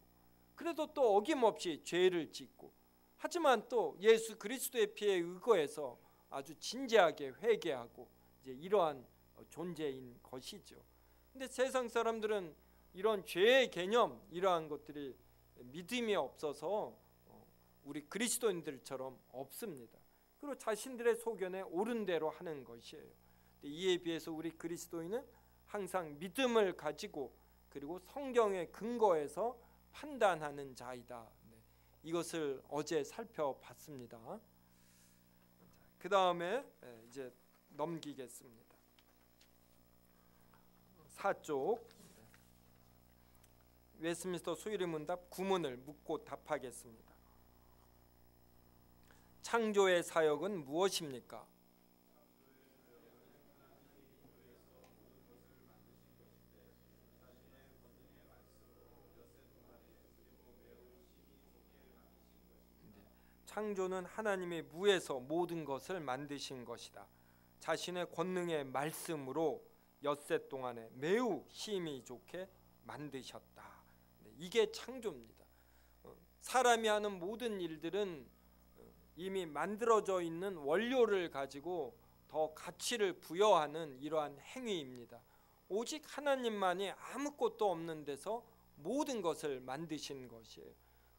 그래도 또 어김없이 죄를 짓고, 하지만 또 예수 그리스도의 피에 의거해서 아주 진지하게 회개하고 이제 이러한 존재인 것이죠. 근데 세상 사람들은 이런 죄의 개념, 이러한 것들이 믿음이 없어서 우리 그리스도인들처럼 없습니다. 그리고 자신들의 소견에 옳은 대로 하는 것이에요. 이에 비해서 우리 그리스도인은 항상 믿음을 가지고 그리고 성경에 근거해서 판단하는 자이다. 이것을 어제 살펴봤습니다. 그 다음에 이제 넘기겠습니다. 4쪽 웨스민스터 수요일 문답 9문을 묻고 답하겠습니다. 창조의 사역은 무엇입니까? 창조는 하나님의 무에서 모든 것을 만드신 것이다. 자신의 권능의 말씀으로 엿새 동안에 매우 힘이 좋게 만드셨다. 이게 창조입니다. 사람이 하는 모든 일들은 이미 만들어져 있는 원료를 가지고 더 가치를 부여하는 이러한 행위입니다. 오직 하나님만이 아무것도 없는 데서 모든 것을 만드신 것이에요.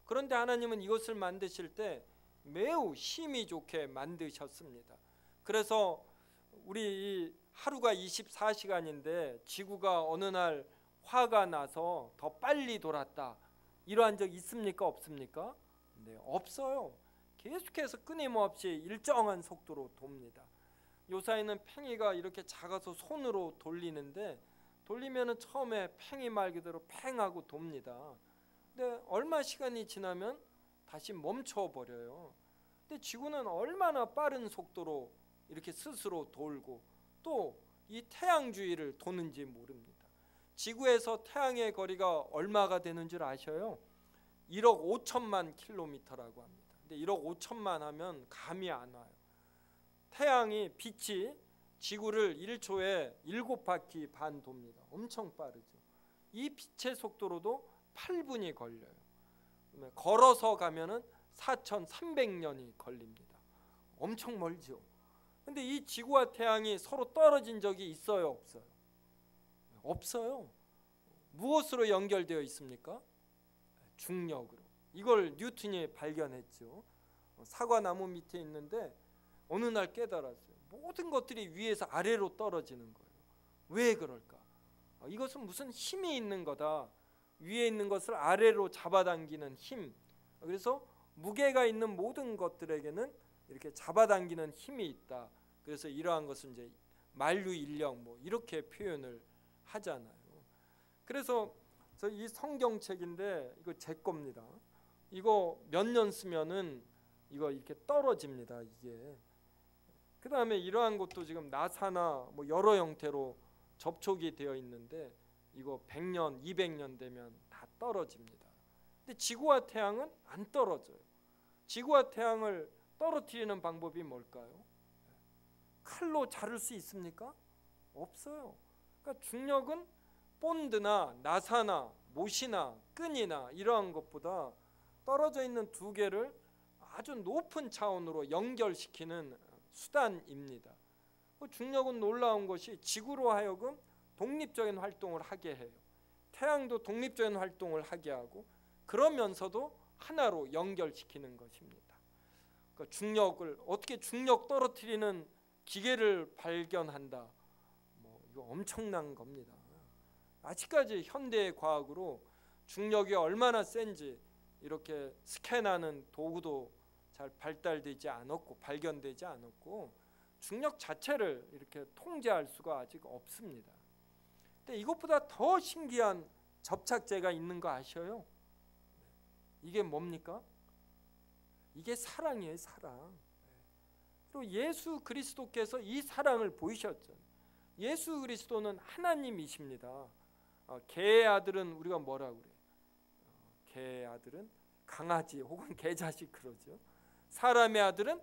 그런데 하나님은 이것을 만드실 때 매우 힘이 좋게 만드셨습니다. 그래서 우리 하루가 24시간인데 지구가 어느 날 화가 나서 더 빨리 돌았다, 이러한 적 있습니까? 없습니까? 네, 없어요. 계속해서 끊임없이 일정한 속도로 돕니다. 요사이는 팽이가 이렇게 작아서 손으로 돌리는데 돌리면은 처음에 팽이 말 그대로 팽하고 돕니다. 근데 얼마 시간이 지나면 다시 멈춰 버려요. 근데 지구는 얼마나 빠른 속도로 이렇게 스스로 돌고 또 이 태양 주위를 도는지 모릅니다. 지구에서 태양의 거리가 얼마가 되는 줄 아셔요? 1억 5천만 킬로미터라고 합니다. 근데 1억 5천만 하면 감이 안 와요. 태양이 빛이 지구를 1초에 7바퀴 반 돕니다. 엄청 빠르죠. 이 빛의 속도로도 8분이 걸려요. 걸어서 가면은 4,300년이 걸립니다. 엄청 멀죠. 근데 이 지구와 태양이 서로 떨어진 적이 있어요, 없어요? 없어요. 무엇으로 연결되어 있습니까? 중력으로. 이걸 뉴턴이 발견했죠. 사과나무 밑에 있는데 어느 날 깨달았어요. 모든 것들이 위에서 아래로 떨어지는 거예요. 왜 그럴까? 이것은 무슨 힘이 있는 거다. 위에 있는 것을 아래로 잡아당기는 힘. 그래서 무게가 있는 모든 것들에게는 이렇게 잡아당기는 힘이 있다. 그래서 이러한 것은 이제 만류인력 뭐 이렇게 표현을 하잖아요. 그래서 이 성경책인데 이거 제 겁니다. 이거 몇 년 쓰면은 이거 이렇게 떨어집니다. 이게. 그 다음에 이러한 것도 지금 나사나 뭐 여러 형태로 접촉이 되어 있는데 이거 100년, 200년 되면 다 떨어집니다. 근데 지구와 태양은 안 떨어져요. 지구와 태양을 떨어뜨리는 방법이 뭘까요? 칼로 자를 수 있습니까? 없어요. 그러니까 중력은 본드나 나사나 못이나 끈이나 이러한 것보다 떨어져 있는 두 개를 아주 높은 차원으로 연결시키는 수단입니다. 중력은 놀라운 것이 지구로 하여금 독립적인 활동을 하게 해요. 태양도 독립적인 활동을 하게 하고 그러면서도 하나로 연결시키는 것입니다. 그러니까 중력을 어떻게 중력 떨어뜨리는 기계를 발견한다. 뭐 이거 엄청난 겁니다. 아직까지 현대의 과학으로 중력이 얼마나 센지 이렇게 스캔하는 도구도 잘 발달되지 않았고 발견되지 않았고 중력 자체를 이렇게 통제할 수가 아직 없습니다. 근데 이것보다 더 신기한 접착제가 있는 거 아셔요? 이게 뭡니까? 이게 사랑이에요, 사랑. 그리고 예수 그리스도께서 이 사랑을 보이셨죠. 예수 그리스도는 하나님이십니다. 개의 아들은 우리가 뭐라고 그래요? 개의 아들은 강아지 혹은 개자식 그러죠. 사람의 아들은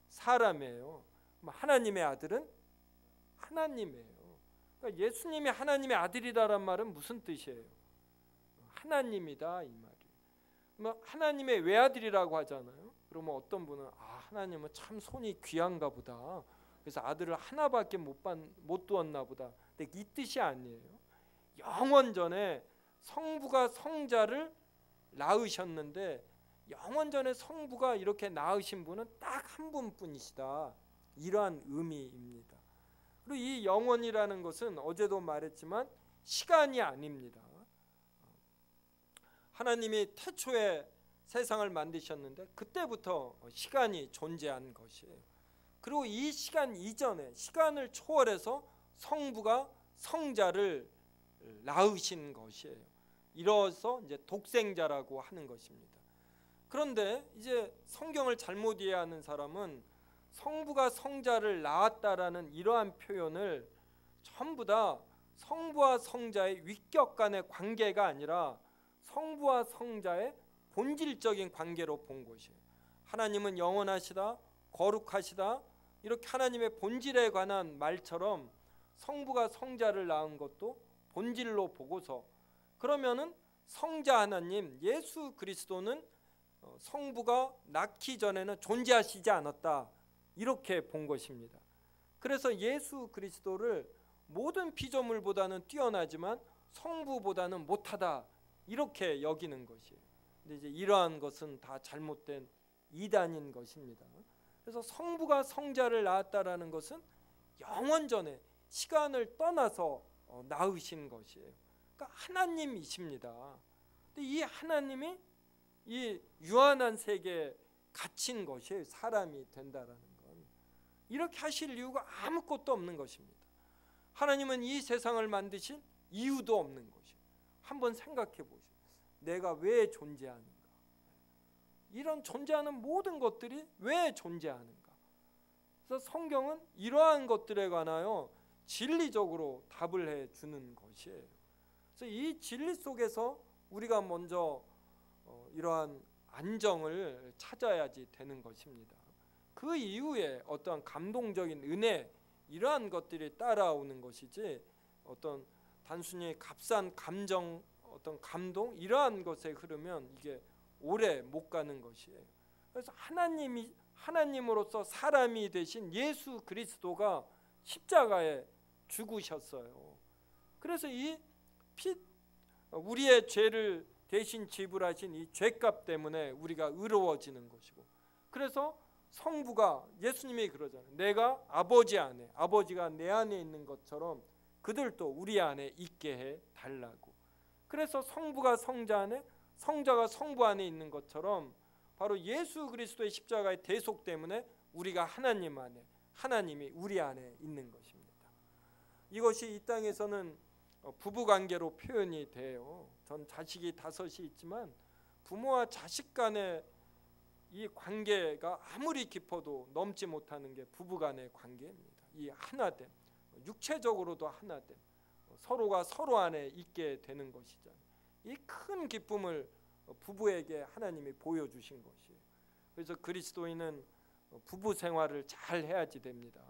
사람이에요. 하나님의 아들은 하나님이에요. 그러니까 예수님이 하나님의 아들이다란 말은 무슨 뜻이에요? 하나님이다 이 말이에요. 하나님의 외아들이라고 하잖아요. 그러면 어떤 분은 하나님은 참 손이 귀한가 보다. 그래서 아들을 하나밖에 못 두었나 보다. 근데 이 뜻이 아니에요. 영원 전에 성부가 성자를 낳으셨는데 영원 전에 성부가 이렇게 낳으신 분은 딱 한 분뿐이시다. 이러한 의미입니다. 그리고 이 영원이라는 것은 어제도 말했지만 시간이 아닙니다. 하나님이 태초에 세상을 만드셨는데 그때부터 시간이 존재한 것이에요. 그리고 이 시간 이전에 시간을 초월해서 성부가 성자를 낳으신 것이에요. 이로써 이제 독생자라고 하는 것입니다. 그런데 이제 성경을 잘못 이해하는 사람은 성부가 성자를 낳았다라는 이러한 표현을 전부 다 성부와 성자의 위격 간의 관계가 아니라 성부와 성자의 본질적인 관계로 본 것이에요. 하나님은 영원하시다, 거룩하시다, 이렇게 하나님의 본질에 관한 말처럼 성부가 성자를 낳은 것도 본질로 보고서, 그러면은 성자 하나님 예수 그리스도는 성부가 낳기 전에는 존재하시지 않았다, 이렇게 본 것입니다. 그래서 예수 그리스도를 모든 피조물보다는 뛰어나지만 성부보다는 못하다, 이렇게 여기는 것이에요. 근데 이제 이러한 것은 다 잘못된 이단인 것입니다. 그래서 성부가 성자를 낳았다라는 것은 영원 전에 시간을 떠나서 낳으신 것이에요. 그러니까 하나님이십니다. 근데 이 하나님이 이 유한한 세계에 갇힌 것이에요. 사람이 된다라는 건. 이렇게 하실 이유가 아무것도 없는 것입니다. 하나님은 이 세상을 만드신 이유도 없는 것이에요. 한번 생각해 보시죠. 내가 왜 존재하는가? 이런 존재하는 모든 것들이 왜 존재하는가? 그래서 성경은 이러한 것들에 관하여 진리적으로 답을 해 주는 것이에요. 그래서 이 진리 속에서 우리가 먼저 이러한 안정을 찾아야지 되는 것입니다. 그 이후에 어떠한 감동적인 은혜, 이러한 것들이 따라오는 것이지 어떤 단순히 값싼 감정, 어떤 감동, 이러한 것에 흐르면 이게 오래 못 가는 것이에요. 그래서 하나님으로서 사람이 되신 예수 그리스도가 십자가에 죽으셨어요. 그래서 이 우리의 죄를 대신 지불하신 이 죄값 때문에 우리가 의로워지는 것이고, 그래서 성부가, 예수님이 그러잖아요. 내가 아버지 안에, 아버지가 내 안에 있는 것처럼 그들도 우리 안에 있게 해 달라고. 그래서 성부가 성자 안에, 성자가 성부 안에 있는 것처럼 바로 예수 그리스도의 십자가의 대속 때문에 우리가 하나님 안에, 하나님이 우리 안에 있는 것입니다. 이것이 이 땅에서는 부부관계로 표현이 돼요. 전 자식이 5이 있지만 부모와 자식 간의 이 관계가 아무리 깊어도 넘지 못하는 게 부부간의 관계입니다. 이 하나됨, 육체적으로도 하나됨, 서로가 서로 안에 있게 되는 것이잖아요. 이 큰 기쁨을 부부에게 하나님이 보여주신 것이에요. 그래서 그리스도인은 부부 생활을 잘 해야지 됩니다.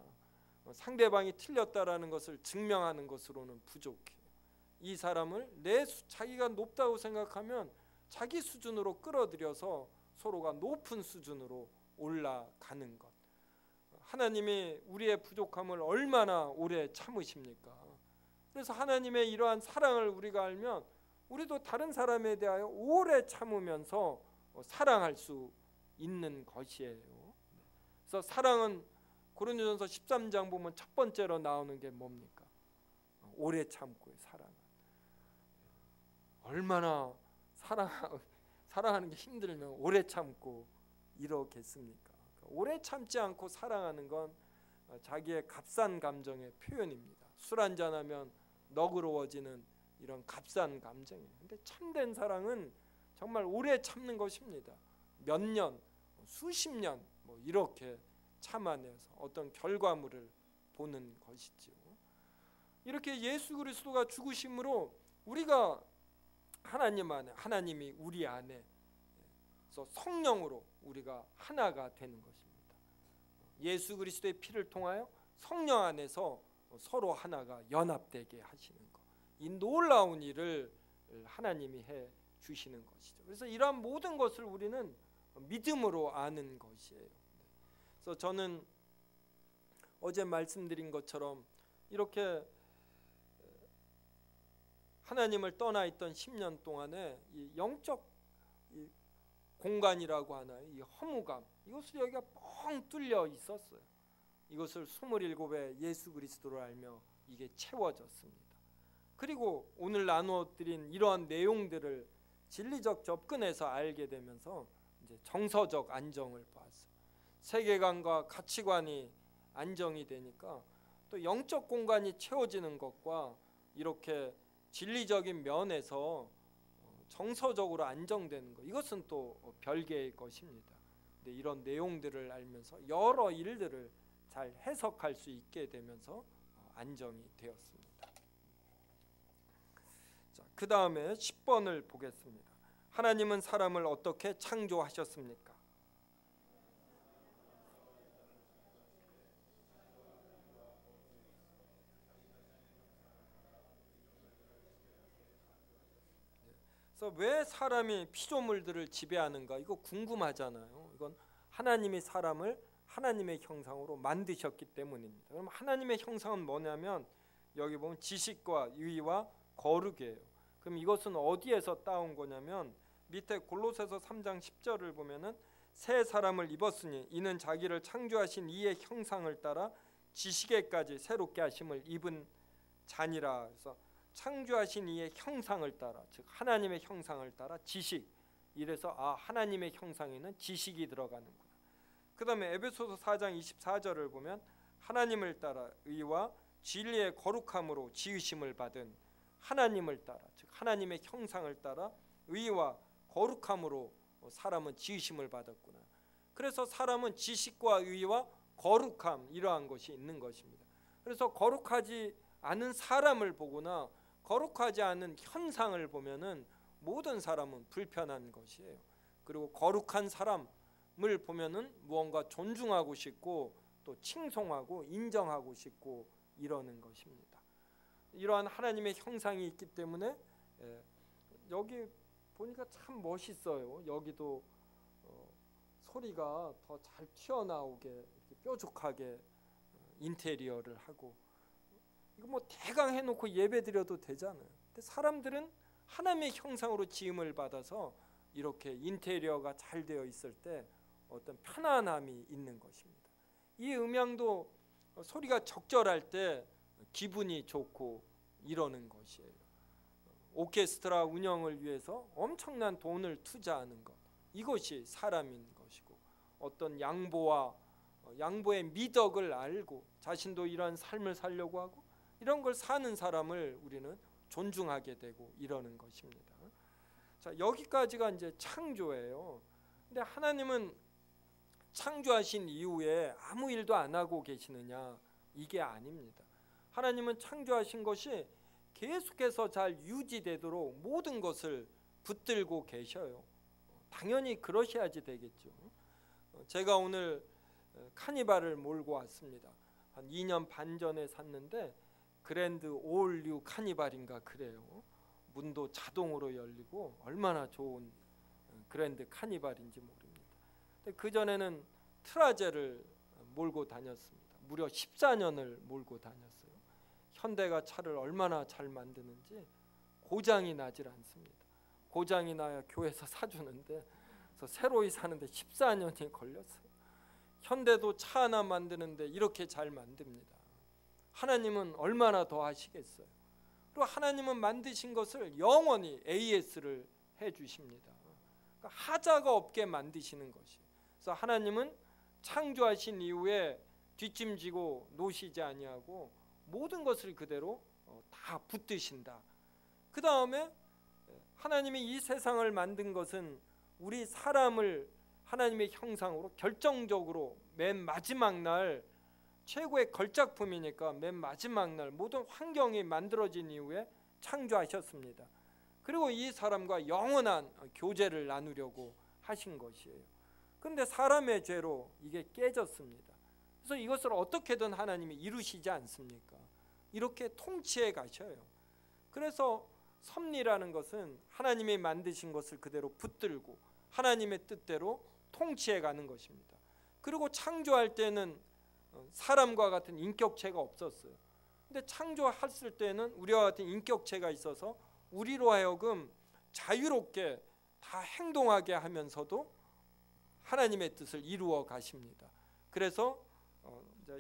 상대방이 틀렸다라는 것을 증명하는 것으로는 부족해요. 이 사람을 자기가 높다고 생각하면 자기 수준으로 끌어들여서 서로가 높은 수준으로 올라가는 것. 하나님이 우리의 부족함을 얼마나 오래 참으십니까? 그래서 하나님의 이러한 사랑을 우리가 알면 우리도 다른 사람에 대하여 오래 참으면서 사랑할 수 있는 것이에요. 그래서 사랑은 고린도전서 13장 보면 첫 번째로 나오는 게 뭡니까? 오래 참고의 사랑. 얼마나 사랑하는 게 힘들면 오래 참고 이러겠습니까? 오래 참지 않고 사랑하는 건 자기의 값싼 감정의 표현입니다. 술 한잔하면 너그러워지는 이런 값싼 감정이에요. 근데 참된 사랑은 정말 오래 참는 것입니다. 몇 년, 수십 년 이렇게 참아내서 어떤 결과물을 보는 것이죠. 이렇게 예수 그리스도가 죽으심으로 우리가 하나님 안에, 하나님이 우리 안에 성령으로 우리가 하나가 되는 것입니다. 예수 그리스도의 피를 통하여 성령 안에서 서로 하나가 연합되게 하시는 것, 이 놀라운 일을 하나님이 해 주시는 것이죠. 그래서 이러한 모든 것을 우리는 믿음으로 아는 것이에요. 그래서 저는 어제 말씀드린 것처럼 이렇게 하나님을 떠나 있던 10년 동안에 이 영적 이 공간이라고 하나요? 이 허무감, 이것을 여기가 뻥 뚫려 있었어요. 이것을 27의 예수 그리스도를 알며 이게 채워졌습니다. 그리고 오늘 나누어 드린 이러한 내용들을 진리적 접근해서 알게 되면서 이제 정서적 안정을 보았어요. 세계관과 가치관이 안정이 되니까 또 영적 공간이 채워지는 것과 이렇게 진리적인 면에서 정서적으로 안정되는 것, 이것은 또 별개의 것입니다. 근데 이런 내용들을 알면서 여러 일들을 잘 해석할 수 있게 되면서 안정이 되었습니다. 자, 그 다음에 10번을 보겠습니다. 하나님은 사람을 어떻게 창조하셨습니까? 그래서 왜 사람이 피조물들을 지배하는가, 이거 궁금하잖아요. 이건 하나님이 사람을 하나님의 형상으로 만드셨기 때문입니다. 그럼 하나님의 형상은 뭐냐면 여기 보면 지식과 유의와 거룩이에요. 그럼 이것은 어디에서 따온 거냐면 밑에 골로새서 3장 10절을 보면은 새 사람을 입었으니 이는 자기를 창조하신 이의 형상을 따라 지식에까지 새롭게 하심을 입은 자니라. 그래서 창조하신 이의 형상을 따라, 즉 하나님의 형상을 따라 지식, 이래서 하나님의 형상에는 지식이 들어가는구나. 그 다음에 에베소서 4장 24절을 보면 하나님을 따라 의와 진리의 거룩함으로 지으심을 받은 하나님을 따라, 즉 하나님의 형상을 따라 의와 거룩함으로 사람은 지으심을 받았구나. 그래서 사람은 지식과 의와 거룩함, 이러한 것이 있는 것입니다. 그래서 거룩하지 않은 사람을 보거나 거룩하지 않은 현상을 보면은 모든 사람은 불편한 것이에요. 그리고 거룩한 사람을 보면은 무언가 존중하고 싶고 또 칭송하고 인정하고 싶고 이러는 것입니다. 이러한 하나님의 형상이 있기 때문에 여기 보니까 참 멋있어요. 여기도 소리가 더 잘 튀어나오게 이렇게 뾰족하게 인테리어를 하고, 이거 뭐 대강 해놓고 예배 드려도 되잖아요. 근데 사람들은 하나님의 형상으로 지음을 받아서 이렇게 인테리어가 잘 되어 있을 때 어떤 편안함이 있는 것입니다. 이 음향도 소리가 적절할 때 기분이 좋고 이러는 것이에요. 오케스트라 운영을 위해서 엄청난 돈을 투자하는 것, 이것이 사람인 것이고, 어떤 양보의 미덕을 알고 자신도 이러한 삶을 살려고 하고 이런 걸 사는 사람을 우리는 존중하게 되고 이러는 것입니다. 자, 여기까지가 이제 창조예요. 근데 하나님은 창조하신 이후에 아무 일도 안 하고 계시느냐? 이게 아닙니다. 하나님은 창조하신 것이 계속해서 잘 유지되도록 모든 것을 붙들고 계셔요. 당연히 그러셔야지 되겠죠. 제가 오늘 카니발을 몰고 왔습니다. 한 2년 반 전에 샀는데 그랜드 올 뉴 카니발인가 그래요. 문도 자동으로 열리고 얼마나 좋은 그랜드 카니발인지 모릅니다. 그 전에는 트라제를 몰고 다녔습니다. 무려 14년을 몰고 다녔어요. 현대가 차를 얼마나 잘 만드는지 고장이 나질 않습니다. 고장이 나야 교회에서 사주는데 그래서 새로이 사는데 14년이 걸렸어요. 현대도 차 하나 만드는데 이렇게 잘 만듭니다. 하나님은 얼마나 더 하시겠어요. 그리고 하나님은 만드신 것을 영원히 AS를 해주십니다. 그러니까 하자가 없게 만드시는 것이. 그래서 하나님은 창조하신 이후에 뒷짐지고 노시지 아니하고 모든 것을 그대로 다 붙드신다. 그 다음에 하나님이 이 세상을 만든 것은 우리 사람을 하나님의 형상으로 결정적으로 맨 마지막 날 최고의 걸작품이니까 맨 마지막 날 모든 환경이 만들어진 이후에 창조하셨습니다. 그리고 이 사람과 영원한 교제를 나누려고 하신 것이에요. 그런데 사람의 죄로 이게 깨졌습니다. 그래서 이것을 어떻게든 하나님이 이루시지 않습니까? 이렇게 통치해 가셔요. 그래서 섭리라는 것은 하나님이 만드신 것을 그대로 붙들고 하나님의 뜻대로 통치해 가는 것입니다. 그리고 창조할 때는 사람과 같은 인격체가 없었어요. 근데 창조했을 때는 우리와 같은 인격체가 있어서 우리로 하여금 자유롭게 다 행동하게 하면서도 하나님의 뜻을 이루어 가십니다. 그래서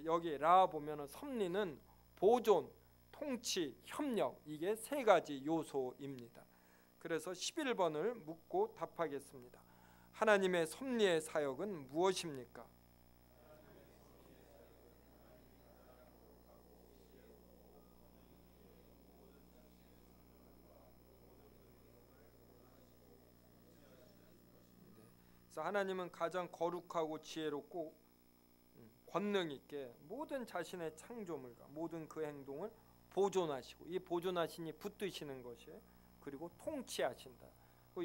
여기 라 보면은 섭리는 보존, 통치, 협력, 이게 세 가지 요소입니다. 그래서 11번을 묻고 답하겠습니다. 하나님의 섭리의 사역은 무엇입니까? 그래서 하나님은 가장 거룩하고 지혜롭고 권능 있게 모든 자신의 창조물과 모든 그 행동을 보존하시고, 이 보존하시니 붙드시는 것이에요. 그리고 통치하신다.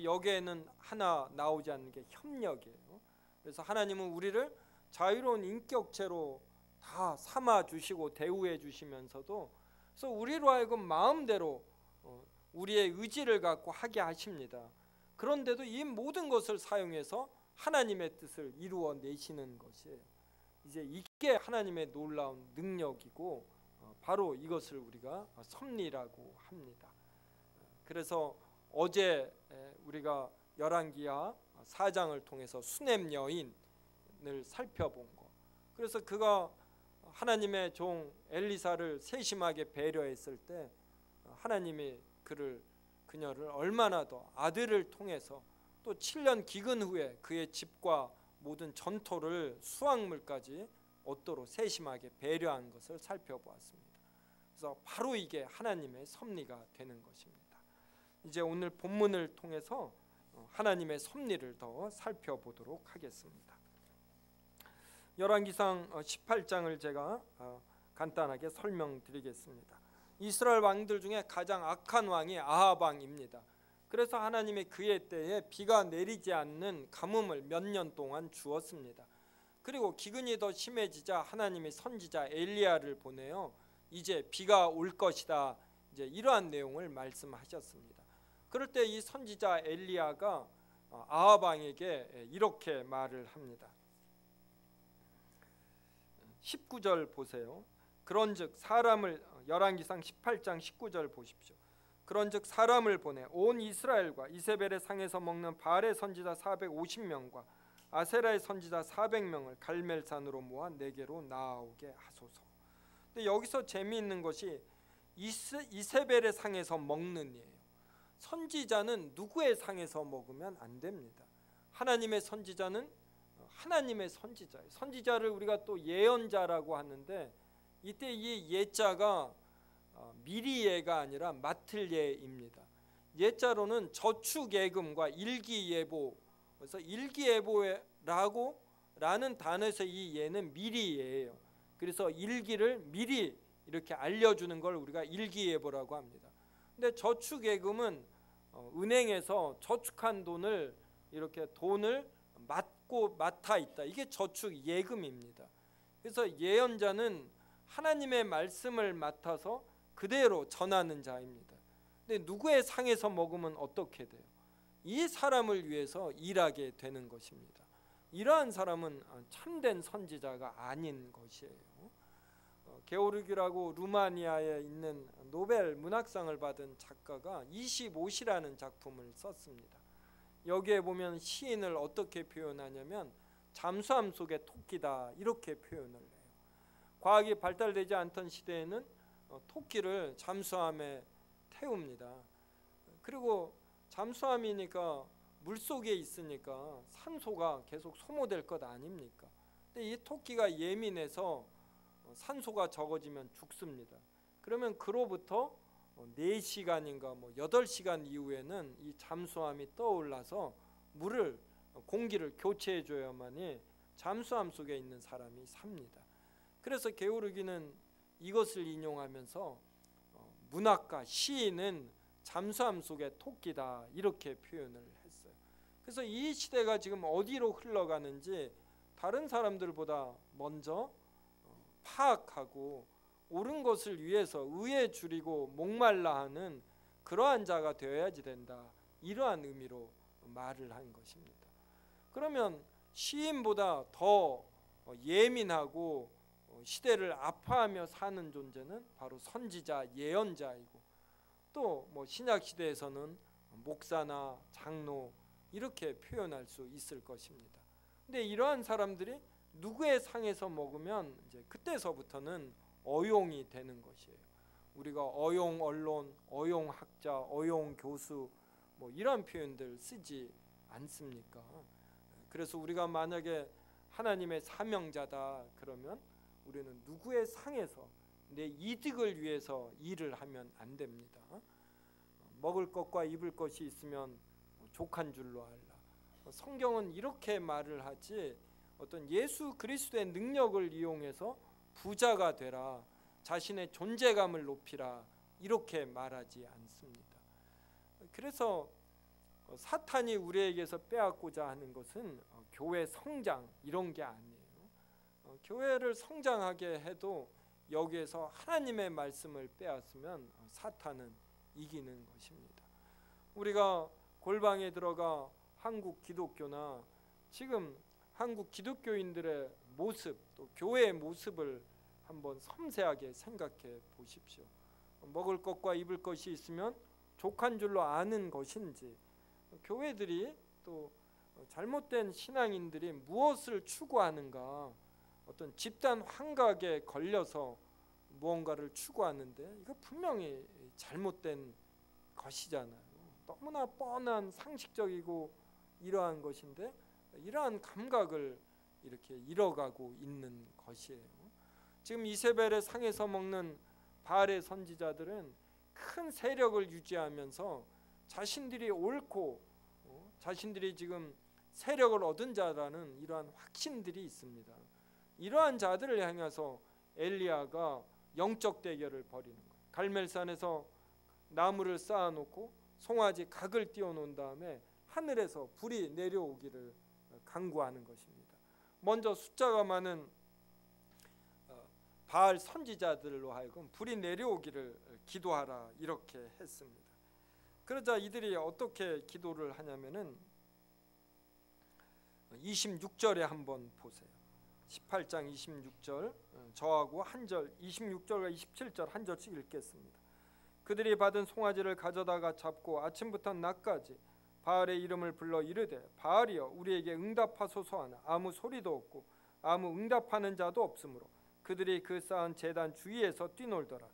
여기에는 하나 나오지 않는 게 협력이에요. 그래서 하나님은 우리를 자유로운 인격체로 다 삼아 주시고 대우해 주시면서도, 그래서 우리로 하여금 마음대로 우리의 의지를 갖고 하게 하십니다. 그런데도 이 모든 것을 사용해서 하나님의 뜻을 이루어 내시는 것이에요. 이제 이게 하나님의 놀라운 능력이고 바로 이것을 우리가 섭리라고 합니다. 그래서 어제 우리가 열왕기하 4장을 통해서 수넴 여인을 살펴본 거. 그래서 그가 하나님의 종 엘리사를 세심하게 배려했을 때 하나님이 그녀를 얼마나 더 아들을 통해서 또 7년 기근 후에 그의 집과 모든 전토를 수확물까지 얻도록 세심하게 배려한 것을 살펴보았습니다. 그래서 바로 이게 하나님의 섭리가 되는 것입니다. 이제 오늘 본문을 통해서 하나님의 섭리를 더 살펴보도록 하겠습니다. 열왕기상 18장을 제가 간단하게 설명드리겠습니다. 이스라엘 왕들 중에 가장 악한 왕이 아합 왕입니다. 그래서 하나님이 그의 때에 비가 내리지 않는 가뭄을 몇 년 동안 주었습니다. 그리고 기근이 더 심해지자 하나님이 선지자 엘리야를 보내요. 이제 비가 올 것이다. 이제 이러한 내용을 말씀하셨습니다. 그럴 때 이 선지자 엘리야가 아합 왕에게 이렇게 말을 합니다. 19절 보세요. 그런즉 사람을, 열왕기상 18장 19절 보십시오. 그런즉 사람을 보내 온 이스라엘과 이세벨의 상에서 먹는 바알의 선지자 450명과 아세라의 선지자 400명을 갈멜산으로 모아 내게로 나아오게 하소서. 근데 여기서 재미있는 것이 이세벨의 상에서 먹는 이에요. 선지자는 누구의 상에서 먹으면 안 됩니다. 하나님의 선지자는 하나님의 선지자예요. 선지자를 우리가 또 예언자라고 하는데, 이때 이 예자가 미리예가 아니라 마틀예입니다. 예자로는 저축예금과 일기예보, 그래서 일기예보라고 라는 단어에서 이 예는 미리예예요. 그래서 일기를 미리 이렇게 알려주는 걸 우리가 일기예보라고 합니다. 근데 저축예금은 은행에서 저축한 돈을 이렇게 돈을 맡아 있다. 이게 저축예금입니다. 그래서 예언자는 하나님의 말씀을 맡아서 그대로 전하는 자입니다. 근데 누구의 상에서 먹으면 어떻게 돼요? 이 사람을 위해서 일하게 되는 것입니다. 이러한 사람은 참된 선지자가 아닌 것이에요. 게오르기라고 루마니아에 있는 노벨 문학상을 받은 작가가 25시라는 작품을 썼습니다. 여기에 보면 시인을 어떻게 표현하냐면 잠수함 속의 토끼다 이렇게 표현을 해요. 과학이 발달되지 않던 시대에는 토끼를 잠수함에 태웁니다. 그리고 잠수함이니까 물속에 있으니까 산소가 계속 소모될 것 아닙니까? 근데 이 토끼가 예민해서 산소가 적어지면 죽습니다. 그러면 그로부터 4시간인가 8시간 이후에는 이 잠수함이 떠올라서 물을 공기를 교체해 줘야만이 잠수함 속에 있는 사람이 삽니다. 그래서 게오르기는 이것을 인용하면서 문학가 시인은 잠수함 속의 토끼다 이렇게 표현을 했어요. 그래서 이 시대가 지금 어디로 흘러가는지 다른 사람들보다 먼저 파악하고 옳은 것을 위해서 의에 줄이고 목말라 하는 그러한 자가 되어야지 된다, 이러한 의미로 말을 한 것입니다. 그러면 시인보다 더 예민하고 시대를 아파하며 사는 존재는 바로 선지자, 예언자이고 또 신약 시대에서는 목사나 장로 이렇게 표현할 수 있을 것입니다. 근데 이러한 사람들이 누구의 상에서 먹으면 이제 그때서부터는 어용이 되는 것이에요. 우리가 어용 언론, 어용 학자, 어용 교수 이런 표현들 쓰지 않습니까? 그래서 우리가 만약에 하나님의 사명자다 그러면 우리는 누구의 상에서 내 이득을 위해서 일을 하면 안 됩니다. 먹을 것과 입을 것이 있으면 족한 줄로 알라. 성경은 이렇게 말을 하지 어떤 예수 그리스도의 능력을 이용해서 부자가 되라, 자신의 존재감을 높이라 이렇게 말하지 않습니다. 그래서 사탄이 우리에게서 빼앗고자 하는 것은 교회 성장 이런 게 아니에요. 교회를 성장하게 해도 여기에서 하나님의 말씀을 빼앗으면 사탄은 이기는 것입니다. 우리가 골방에 들어가 한국 기독교나 지금 한국 기독교인들의 모습, 또 교회의 모습을 한번 섬세하게 생각해 보십시오. 먹을 것과 입을 것이 있으면 족한 줄로 아는 것인지, 교회들이 또 잘못된 신앙인들이 무엇을 추구하는가, 어떤 집단 환각에 걸려서 무언가를 추구하는데 이거 분명히 잘못된 것이잖아요. 너무나 뻔한 상식적이고 이러한 것인데 이러한 감각을 이렇게 잃어가고 있는 것이에요. 지금 이세벨의 상에서 먹는 바알의 선지자들은 큰 세력을 유지하면서 자신들이 옳고 자신들이 지금 세력을 얻은 자라는 이러한 확신들이 있습니다. 이러한 자들을 향해서 엘리야가 영적 대결을 벌이는 거예요. 갈멜산에서 나무를 쌓아놓고 송아지 각을 띄워놓은 다음에 하늘에서 불이 내려오기를 간구하는 것입니다. 먼저 숫자가 많은 바알 선지자들로 하여금 불이 내려오기를 기도하라 이렇게 했습니다. 그러자 이들이 어떻게 기도를 하냐면은 26절에 한번 보세요. 18장 26절 저하고 한 절, 26절과 27절 한 절씩 읽겠습니다. 그들이 받은 송아지를 가져다가 잡고 아침부터 낮까지 바알의 이름을 불러 이르되 바알이여 우리에게 응답하소서 하나 아무 소리도 없고 아무 응답하는 자도 없으므로 그들이 그 쌓은 제단 주위에서 뛰놀더라.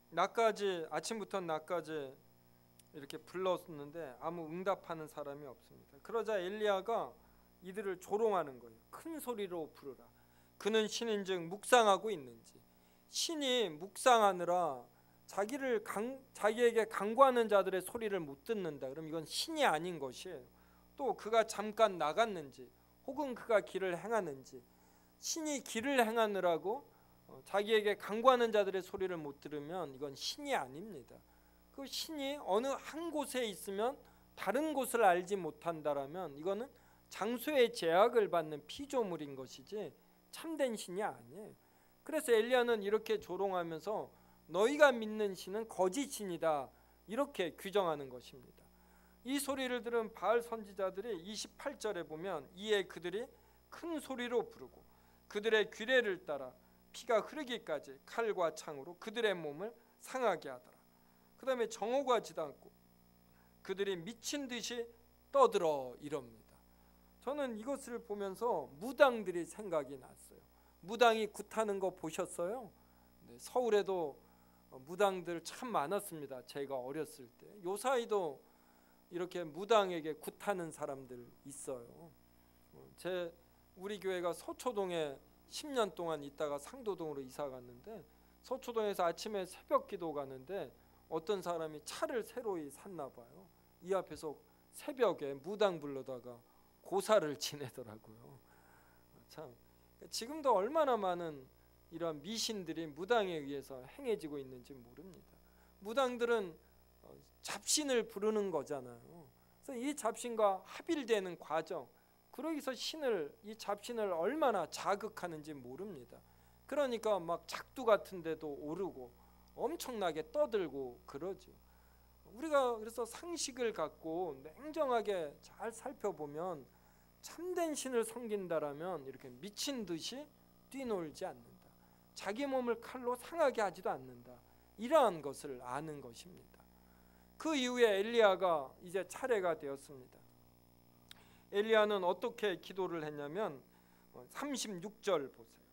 낮까지, 아침부터 낮까지 이렇게 불렀는데 아무 응답하는 사람이 없습니다. 그러자 엘리야가 이들을 조롱하는 거예요. 큰 소리로 부르라. 그는 신인즉 묵상하고 있는지. 신이 묵상하느라 자기에게 간구하는 자들의 소리를 못 듣는다. 그럼 이건 신이 아닌 것이에요. 또 그가 잠깐 나갔는지 혹은 그가 길을 행하는지, 신이 길을 행하느라고 자기에게 간구하는 자들의 소리를 못 들으면 이건 신이 아닙니다. 그 신이 어느 한 곳에 있으면 다른 곳을 알지 못한다라면 이거는 장소의 제약을 받는 피조물인 것이지 참된 신이 아니에요. 그래서 엘리야는 이렇게 조롱하면서 너희가 믿는 신은 거짓 신이다 이렇게 규정하는 것입니다. 이 소리를 들은 바알 선지자들이 28절에 보면 이에 그들이 큰 소리로 부르고 그들의 규례를 따라 피가 흐르기까지 칼과 창으로 그들의 몸을 상하게 하더라. 그 다음에 정오가 지났고 그들이 미친 듯이 떠들어 이럽니다. 저는 이것을 보면서 무당들이 생각이 났어요. 무당이 굿하는 거 보셨어요? 네, 서울에도 무당들 참 많았습니다. 제가 어렸을 때. 요사이도 이렇게 무당에게 굿하는 사람들 있어요. 우리 교회가 서초동에 10년 동안 있다가 상도동으로 이사 갔는데, 서초동에서 아침에 새벽 기도 가는데 어떤 사람이 차를 새로이 샀나 봐요. 이 앞에서 새벽에 무당 불러다가 고사를 지내더라고요. 참, 지금도 얼마나 많은 이러한 미신들이 무당에 의해서 행해지고 있는지 모릅니다. 무당들은 잡신을 부르는 거잖아요. 그래서 이 잡신과 합일되는 과정, 그러기서 이 잡신을 얼마나 자극하는지 모릅니다. 그러니까 막 작두 같은 데도 오르고 엄청나게 떠들고 그러죠. 우리가 그래서 상식을 갖고 냉정하게 잘 살펴보면 참된 신을 섬긴다라면 이렇게 미친 듯이 뛰놀지 않는다. 자기 몸을 칼로 상하게 하지도 않는다. 이러한 것을 아는 것입니다. 그 이후에 엘리야가 이제 차례가 되었습니다. 엘리야는 어떻게 기도를 했냐면 36절 보세요.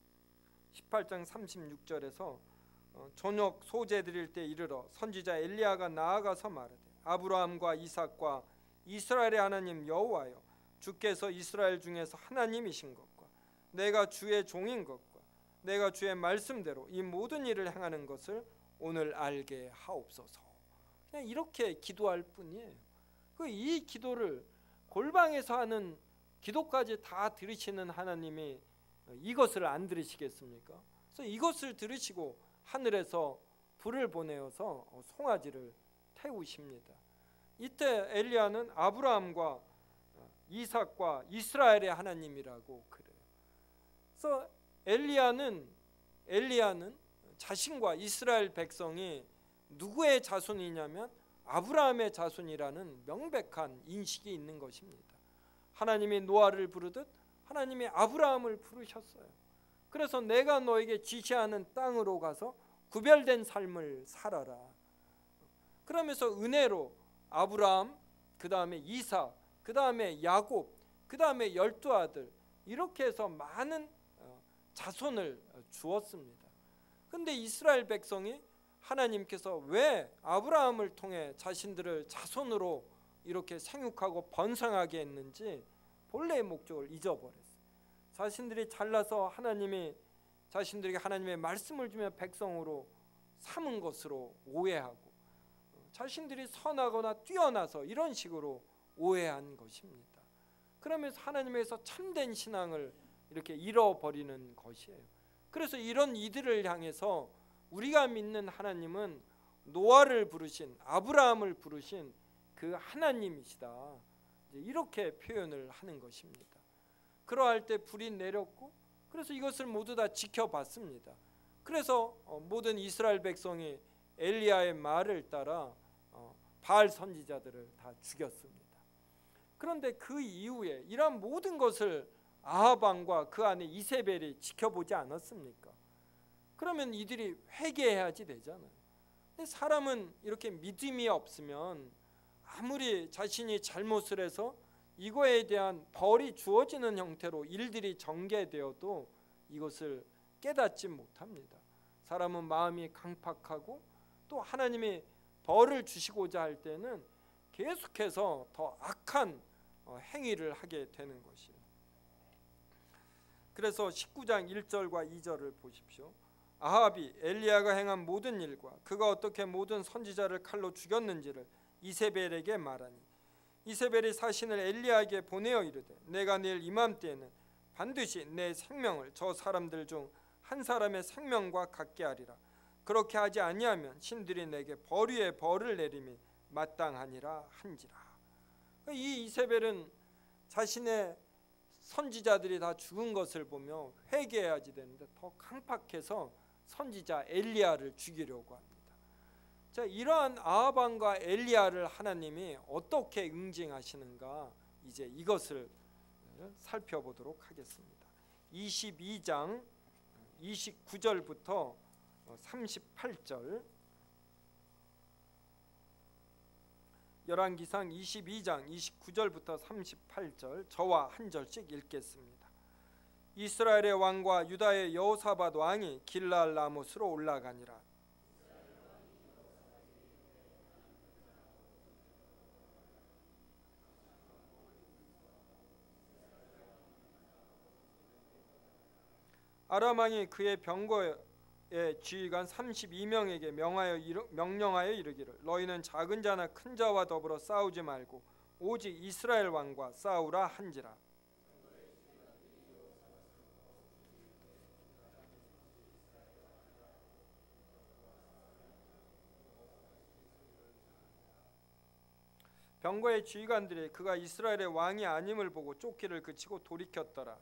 18장 36절에서 저녁 소제 드릴 때 이르러 선지자 엘리야가 나아가서 말하되 아브라함과 이삭과 이스라엘의 하나님 여호와여, 주께서 이스라엘 중에서 하나님이신 것과 내가 주의 종인 것과 내가 주의 말씀대로 이 모든 일을 행하는 것을 오늘 알게 하옵소서. 그냥 이렇게 기도할 뿐이에요. 이 기도를 골방에서 하는 기도까지 다 들으시는 하나님이 이것을 안 들으시겠습니까? 그래서 이것을 들으시고 하늘에서 불을 보내어서 송아지를 태우십니다. 이때 엘리야는 아브라함과 이삭과 이스라엘의 하나님이라고 그래요. 그래서 엘리야는 자신과 이스라엘 백성이 누구의 자손이냐면 아브라함의 자손이라는 명백한 인식이 있는 것입니다. 하나님이 노아를 부르듯 하나님이 아브라함을 부르셨어요. 그래서 내가 너에게 지시하는 땅으로 가서 구별된 삶을 살아라. 그러면서 은혜로 아브라함, 그 다음에 이삭, 그 다음에 야곱, 그 다음에 12아들, 이렇게 해서 많은 자손을 주었습니다. 그런데 이스라엘 백성이 하나님께서 왜 아브라함을 통해 자신들을 자손으로 이렇게 생육하고 번성하게 했는지 본래의 목적을 잊어버렸어요. 자신들이 잘나서 하나님이 자신들에게 하나님의 말씀을 주며 백성으로 삼은 것으로 오해하고, 자신들이 선하거나 뛰어나서 이런 식으로 오해한 것입니다. 그러면서 하나님에서 참된 신앙을 이렇게 잃어버리는 것이에요. 그래서 이런 이들을 향해서 우리가 믿는 하나님은 노아를 부르신, 아브라함을 부르신 그 하나님이시다, 이렇게 표현을 하는 것입니다. 그러할 때 불이 내렸고, 그래서 이것을 모두 다 지켜봤습니다. 그래서 모든 이스라엘 백성이 엘리야의 말을 따라 바알 선지자들을 다 죽였습니다. 그런데 그 이후에 이러한 모든 것을 아합 왕과 그 안에 이세벨이 지켜보지 않았습니까? 그러면 이들이 회개해야지 되잖아요. 근데 사람은 이렇게 믿음이 없으면 아무리 자신이 잘못을 해서 이거에 대한 벌이 주어지는 형태로 일들이 전개되어도 이것을 깨닫지 못합니다. 사람은 마음이 강팍하고 또 하나님이 벌을 주시고자 할 때는 계속해서 더 악한 행위를 하게 되는 것이에요. 그래서 19장 1절과 2절을 보십시오. 아합이 엘리야가 행한 모든 일과 그가 어떻게 모든 선지자를 칼로 죽였는지를 이세벨에게 말하니, 이세벨이 사신을 엘리야에게 보내어 이르되 내가 내일 이맘때에는 반드시 내 생명을 저 사람들 중 한 사람의 생명과 같게 하리라. 그렇게 하지 아니하면 신들이 내게 벌 위에 벌을 내림이 마땅하니라 한지라. 이 이세벨은 자신의 선지자들이 다 죽은 것을 보며 회개해야지 되는데 더 강팍해서 선지자 엘리야를 죽이려고 합니다. 자, 이러한 아합 왕과 엘리야를 하나님이 어떻게 응징하시는가, 이제 이것을 살펴보도록 하겠습니다. 22장 29절부터 38절, 열왕기상 22장 29절부터 38절, 저와 한 절씩 읽겠습니다. 이스라엘의 왕과 유다의 여호사밧 왕이 길랄 라못으로 올라가니라. 아람 왕이 그의 병거의 지휘관 32명에게 명령하여 이르기를 너희는 작은 자나 큰 자와 더불어 싸우지 말고 오직 이스라엘 왕과 싸우라 한지라. 병거의 지휘관들이 그가 이스라엘의 왕이 아님을 보고 쫓기를 그치고 돌이켰더라.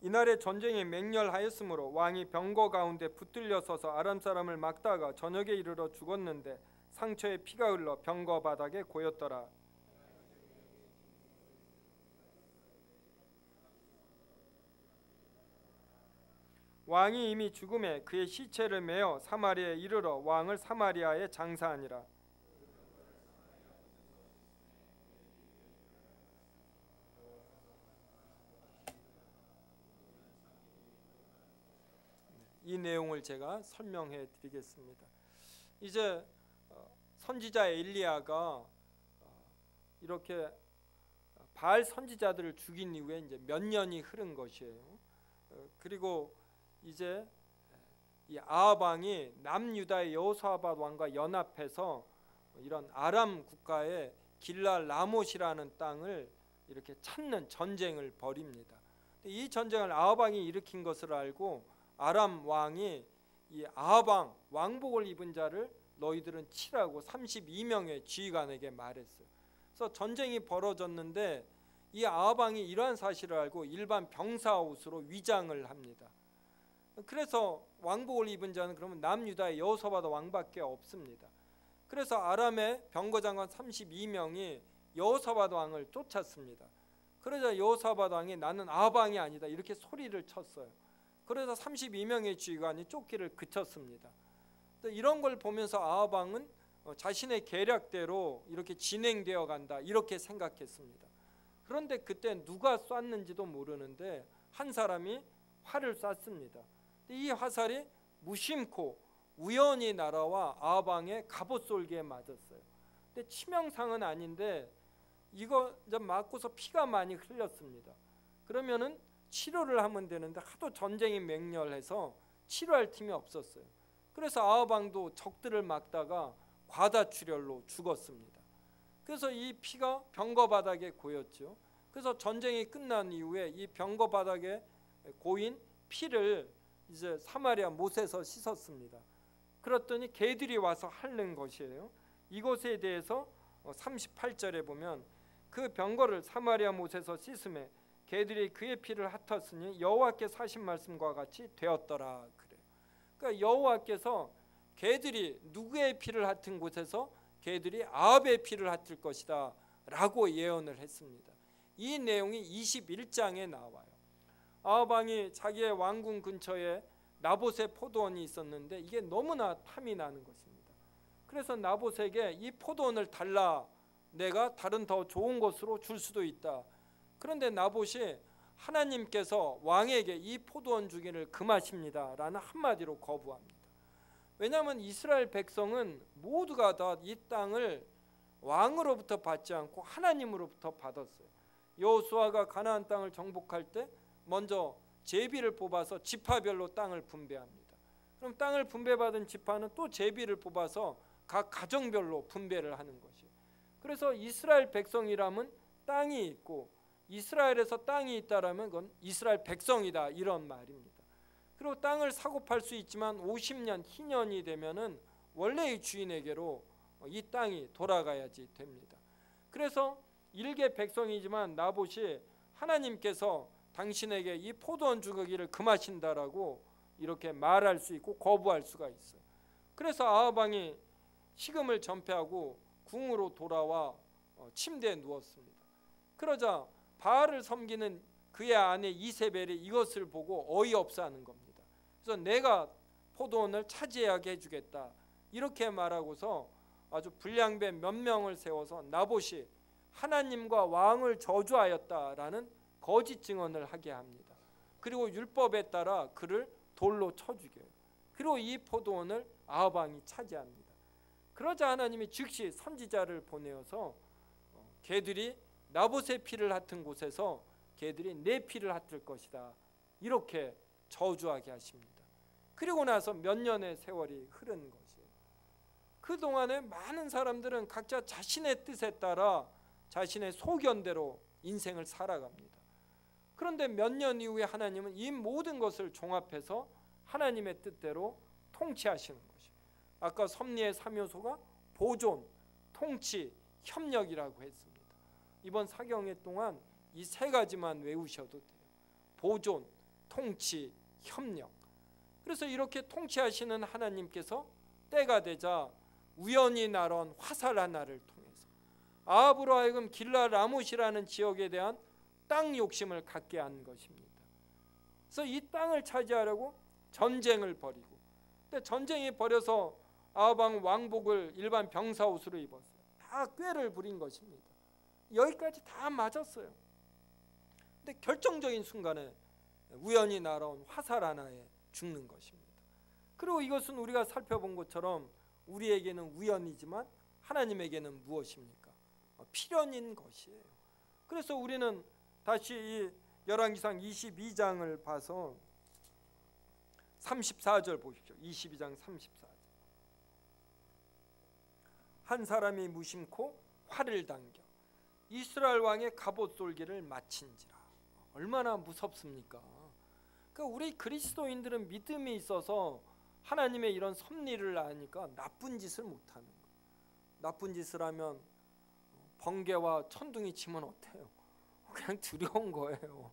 이날에 전쟁이 맹렬하였으므로 왕이 병거 가운데 붙들려 서서 아람 사람을 막다가 저녁에 이르러 죽었는데 상처에 피가 흘러 병거 바닥에 고였더라. 왕이 이미 죽음에 그의 시체를 메어 사마리아에 이르러 왕을 사마리아에 장사하니라. 이 내용을 제가 설명해 드리겠습니다. 이제 선지자 엘리야가 이렇게 바알 선지자들을 죽인 이후에 이제 몇 년이 흐른 것이에요. 그리고 이제 이 아합 왕이 남유다의 여호사밧 왕과 연합해서 이런 아람 국가의 길랄 라못이라는 땅을 이렇게 찾는 전쟁을 벌입니다. 이 전쟁을 아합 왕이 일으킨 것을 알고 아람 왕이 이 아합 왕 왕복을 입은 자를 너희들은 치라고 32명의 지휘관에게 말했어요. 그래서 전쟁이 벌어졌는데 이 아합 왕이 이러한 사실을 알고 일반 병사 옷으로 위장을 합니다. 그래서 왕복을 입은 자는 그러면 남유다의 여호사밧 왕밖에 없습니다. 그래서 아람의 병거장관 32명이 여호사밧 왕을 쫓았습니다. 그러자 여호사밧 왕이 나는 아합 왕이 아니다 이렇게 소리를 쳤어요. 그래서 32명의 지휘관이 쫓기를 그쳤습니다. 이런 걸 보면서 아합 왕은 자신의 계략대로 이렇게 진행되어 간다 이렇게 생각했습니다. 그런데 그때 누가 쐈는지도 모르는데 한 사람이 활을 쐈습니다. 이 화살이 무심코 우연히 날아와 아합 왕의 갑옷솔기에 맞았어요. 근데 치명상은 아닌데 이거 맞고서 피가 많이 흘렸습니다. 그러면은 치료를 하면 되는데 하도 전쟁이 맹렬해서 치료할 틈이 없었어요. 그래서 아합 왕도 적들을 막다가 과다출혈로 죽었습니다. 그래서 이 피가 병거 바닥에 고였죠. 그래서 전쟁이 끝난 이후에 이 병거 바닥에 고인 피를 이제 사마리아 못에서 씻었습니다. 그랬더니 개들이 와서 핥는 것이에요. 이것에 대해서 38절에 보면 그 병거를 사마리아 못에서 씻음에 개들이 그의 피를 핥았으니 여호와께서 하신 말씀과 같이 되었더라 그래요. 그러니까 여호와께서 개들이 누구의 피를 핥은 곳에서 개들이 아합의 피를 핥을 것이다 라고 예언을 했습니다. 이 내용이 21장에 나와요. 아합 왕이 자기의 왕궁 근처에 나봇의 포도원이 있었는데 이게 너무나 탐이 나는 것입니다. 그래서 나봇에게 이 포도원을 달라, 내가 다른 더 좋은 곳으로 줄 수도 있다. 그런데 나봇이 하나님께서 왕에게 이 포도원 주기를 금하십니다 라는 한마디로 거부합니다. 왜냐하면 이스라엘 백성은 모두가 다 이 땅을 왕으로부터 받지 않고 하나님으로부터 받았어요. 여호수아가 가나안 땅을 정복할 때 먼저 제비를 뽑아서 지파별로 땅을 분배합니다. 그럼 땅을 분배받은 지파는 또 제비를 뽑아서 각 가정별로 분배를 하는 것이에요. 그래서 이스라엘 백성이라면 땅이 있고 이스라엘에서 땅이 있다라면 그건 이스라엘 백성이다 이런 말입니다. 그리고 땅을 사고 팔 수 있지만 50년, 희년이 되면은 원래의 주인에게로 이 땅이 돌아가야지 됩니다. 그래서 일개 백성이지만 나봇이 하나님께서 당신에게 이 포도원 주기를 금하신다라고 이렇게 말할 수 있고 거부할 수가 있어요. 그래서 아합 왕이 식음을 전폐하고 궁으로 돌아와 침대에 누웠습니다. 그러자 바알을 섬기는 그의 아내 이세벨이 이것을 보고 어이없어 하는 겁니다. 그래서 내가 포도원을 차지하게 해주겠다 이렇게 말하고서 아주 불량배 몇 명을 세워서 나봇이 하나님과 왕을 저주하였다라는 거짓 증언을 하게 합니다. 그리고 율법에 따라 그를 돌로 쳐 죽여요. 그리고 이 포도원을 아합 왕이 차지합니다. 그러자 하나님이 즉시 선지자를 보내어서 걔들이 나봇의 피를 핥은 곳에서 걔들이 내 피를 핥을 것이다 이렇게 저주하게 하십니다. 그리고 나서 몇 년의 세월이 흐른 것이에요. 그동안에 많은 사람들은 각자 자신의 뜻에 따라 자신의 소견대로 인생을 살아갑니다. 그런데 몇 년 이후에 하나님은 이 모든 것을 종합해서 하나님의 뜻대로 통치하시는 것이에요. 아까 섭리의 3요소가 보존, 통치, 협력이라고 했습니다. 이번 사경회 동안 이 세 가지만 외우셔도 돼요. 보존, 통치, 협력. 그래서 이렇게 통치하시는 하나님께서 때가 되자 우연히 날아온 화살 하나를 통해서 아합으로 하여금 길라 라못이라는 지역에 대한 땅 욕심을 갖게 한 것입니다. 그래서 이 땅을 차지하려고 전쟁을 벌이고, 근데 전쟁이 벌여서 아합 왕 왕복을 일반 병사 옷으로 입었어요. 다 꾀를 부린 것입니다. 여기까지 다 맞았어요. 근데 결정적인 순간에 우연히 날아온 화살 하나에 죽는 것입니다. 그리고 이것은 우리가 살펴본 것처럼 우리에게는 우연이지만 하나님에게는 무엇입니까? 필연인 것이에요. 그래서 우리는 다시 이 열왕기상 22장을 봐서 34절 보십시오. 22장 34절. 한 사람이 무심코 활을 당겨 이스라엘 왕의 갑옷 솔기를 마친지라. 얼마나 무섭습니까? 그러니까 우리 그리스도인들은 믿음이 있어서 하나님의 이런 섭리를 아니까 나쁜 짓을 못하는 거예요. 나쁜 짓을 하면 번개와 천둥이 치면 어때요? 그냥 두려운 거예요.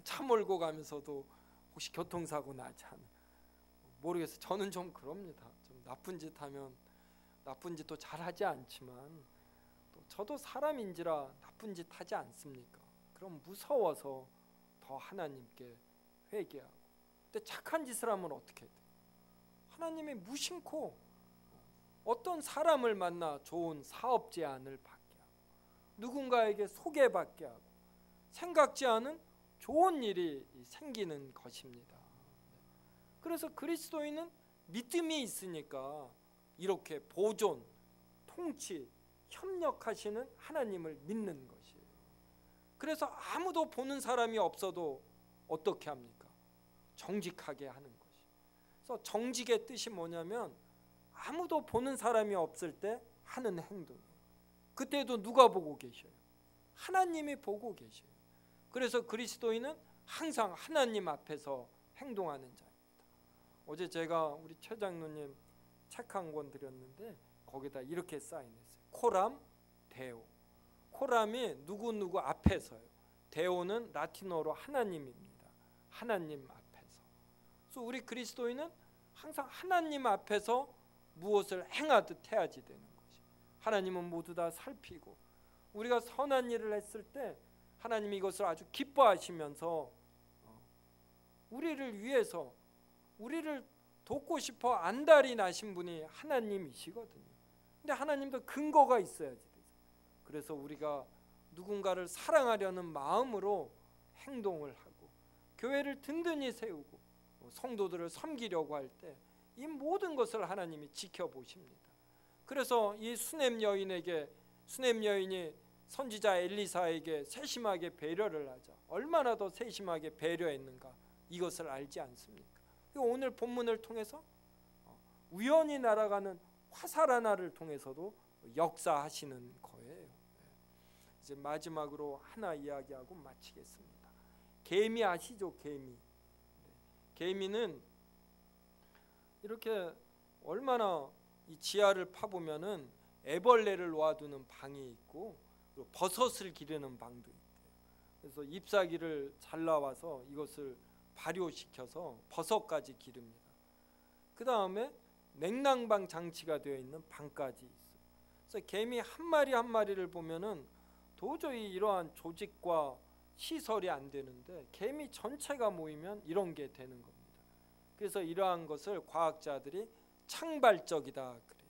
차 몰고 가면서도 혹시 교통사고 나지 않아? 모르겠어요. 저는 좀 그럽니다. 좀 나쁜 짓 하면 나쁜 짓도 잘하지 않지만 또 저도 사람인지라 나쁜 짓 하지 않습니까? 그럼 무서워서 더 하나님께 회개하고. 근데 착한 짓을 하면 어떻게 돼? 하나님이 무심코 어떤 사람을 만나 좋은 사업 제안을 받게 하고 누군가에게 소개받게 하고 생각지 않은 좋은 일이 생기는 것입니다. 그래서 그리스도인은 믿음이 있으니까 이렇게 보존, 통치, 협력하시는 하나님을 믿는 것이에요. 그래서 아무도 보는 사람이 없어도 어떻게 합니까? 정직하게 하는 것이에요. 그래서 정직의 뜻이 뭐냐면 아무도 보는 사람이 없을 때 하는 행동이에요. 그때도 누가 보고 계셔요? 하나님이 보고 계셔요. 그래서 그리스도인은 항상 하나님 앞에서 행동하는 자입니다. 어제 제가 우리 최 장로님 책 한 권 드렸는데 거기다 이렇게 사인했어요. 코람, 데오. 코람이 누구누구 앞에서요. 데오는 라틴어로 하나님입니다. 하나님 앞에서. 그래서 우리 그리스도인은 항상 하나님 앞에서 무엇을 행하듯 해야지 되는 것이. 하나님은 모두 다 살피고 우리가 선한 일을 했을 때 하나님이 이것을 아주 기뻐하시면서 우리를 위해서 우리를 돕고 싶어 안달이 나신 분이 하나님이시거든요. 근데 하나님도 근거가 있어야지 되죠. 그래서 우리가 누군가를 사랑하려는 마음으로 행동을 하고 교회를 든든히 세우고 성도들을 섬기려고 할 때 이 모든 것을 하나님이 지켜보십니다. 그래서 이 수넴 여인이 선지자 엘리사에게 세심하게 배려를 하자. 얼마나 더 세심하게 배려했는가 이것을 알지 않습니까? 오늘 본문을 통해서 우연히 날아가는 화살 하나를 통해서도 역사하시는 거예요. 이제 마지막으로 하나 이야기하고 마치겠습니다. 개미 아시죠? 개미. 개미는 이렇게 얼마나 이 지하를 파보면은 애벌레를 놓아두는 방이 있고 버섯을 기르는 방도 있대요. 그래서 잎사귀를 잘라와서 이것을 발효시켜서 버섯까지 기릅니다. 그 다음에 냉난방 장치가 되어 있는 방까지 있어요. 그래서 개미 한 마리 한 마리를 보면은 도저히 이러한 조직과 시설이 안 되는데 개미 전체가 모이면 이런 게 되는 겁니다. 그래서 이러한 것을 과학자들이 창발적이다 그래요.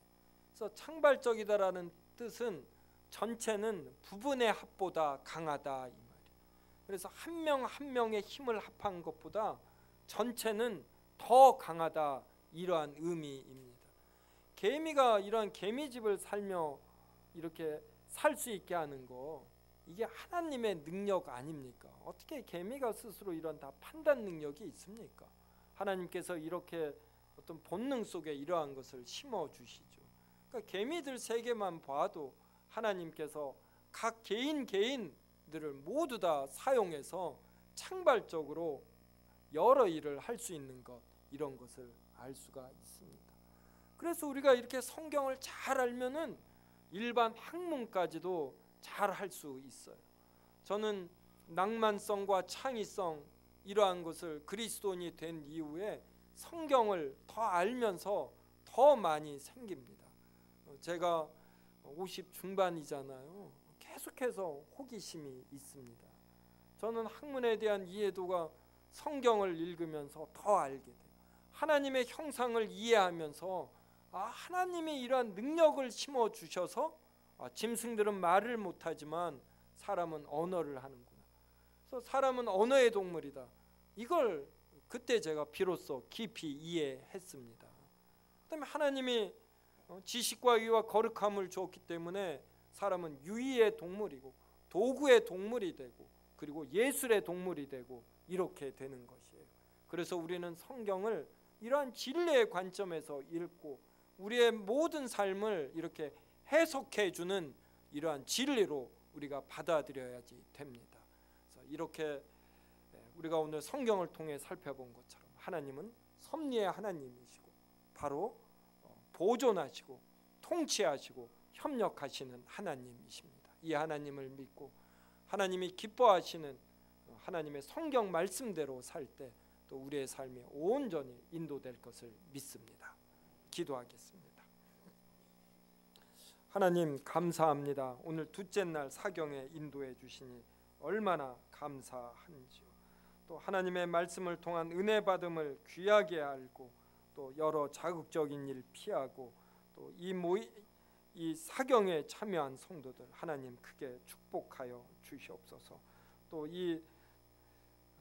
그래서 창발적이다라는 뜻은 전체는 부분의 합보다 강하다 이 말이에요. 그래서 한 명 한 명의 힘을 합한 것보다 전체는 더 강하다 이러한 의미입니다. 개미가 이러한 개미집을 살며 이렇게 살 수 있게 하는 거, 이게 하나님의 능력 아닙니까? 어떻게 개미가 스스로 이런 다 판단 능력이 있습니까? 하나님께서 이렇게 어떤 본능 속에 이러한 것을 심어 주시죠. 그러니까 개미들 세계만 봐도 하나님께서 각 개인들을 모두 다 사용해서 창발적으로 여러 일을 할 수 있는 것, 이런 것을 알 수가 있습니다. 그래서 우리가 이렇게 성경을 잘 알면은 일반 학문까지도 잘 할 수 있어요. 저는 낭만성과 창의성 이러한 것을 그리스도인이 된 이후에 성경을 더 알면서 더 많이 생깁니다. 제가 50 중반이잖아요. 계속해서 호기심이 있습니다. 저는 학문에 대한 이해도가 성경을 읽으면서 더 알게 돼요. 하나님의 형상을 이해하면서 하나님이 이러한 능력을 심어 주셔서 짐승들은 말을 못하지만 사람은 언어를 하는구나. 그래서 사람은 언어의 동물이다. 이걸 그때 제가 비로소 깊이 이해했습니다. 그다음에 하나님이 지식과 의와 거룩함을 주었기 때문에 사람은 유의의 동물이고 도구의 동물이 되고 그리고 예술의 동물이 되고 이렇게 되는 것이에요. 그래서 우리는 성경을 이러한 진리의 관점에서 읽고 우리의 모든 삶을 이렇게 해석해 주는 이러한 진리로 우리가 받아들여야지 됩니다. 그래서 이렇게 우리가 오늘 성경을 통해 살펴본 것처럼 하나님은 섭리의 하나님이시고 바로 보존하시고 통치하시고 협력하시는 하나님이십니다. 이 하나님을 믿고 하나님이 기뻐하시는 하나님의 성경 말씀대로 살 때 또 우리의 삶이 온전히 인도될 것을 믿습니다. 기도하겠습니다. 하나님 감사합니다. 오늘 둘째 날 사경에 인도해 주시니 얼마나 감사한지요. 또 하나님의 말씀을 통한 은혜 받음을 귀하게 알고 또 여러 자극적인 일 피하고 또 이 사경에 참여한 성도들 하나님 크게 축복하여 주시옵소서. 또 이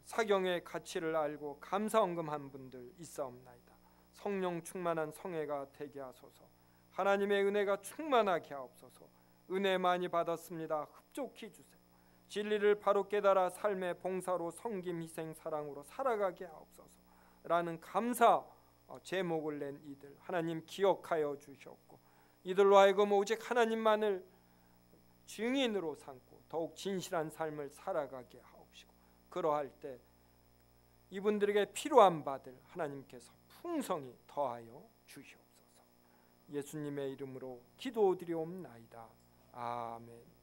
사경의 가치를 알고 감사언금한 분들 있사옵나이다. 성령 충만한 성회가 되게 하소서. 하나님의 은혜가 충만하게 하옵소서. 은혜 많이 받았습니다. 흡족히 주세요. 진리를 바로 깨달아 삶의 봉사로 섬김 희생 사랑으로 살아가게 하옵소서 라는 감사 제목을 낸 이들 하나님 기억하여 주셨고 이들로 하여금 오직 하나님만을 증인으로 삼고 더욱 진실한 삶을 살아가게 하옵시고 그러할 때 이분들에게 필요한 바들 하나님께서 풍성히 더하여 주시옵소서. 예수님의 이름으로 기도드리옵나이다. 아멘.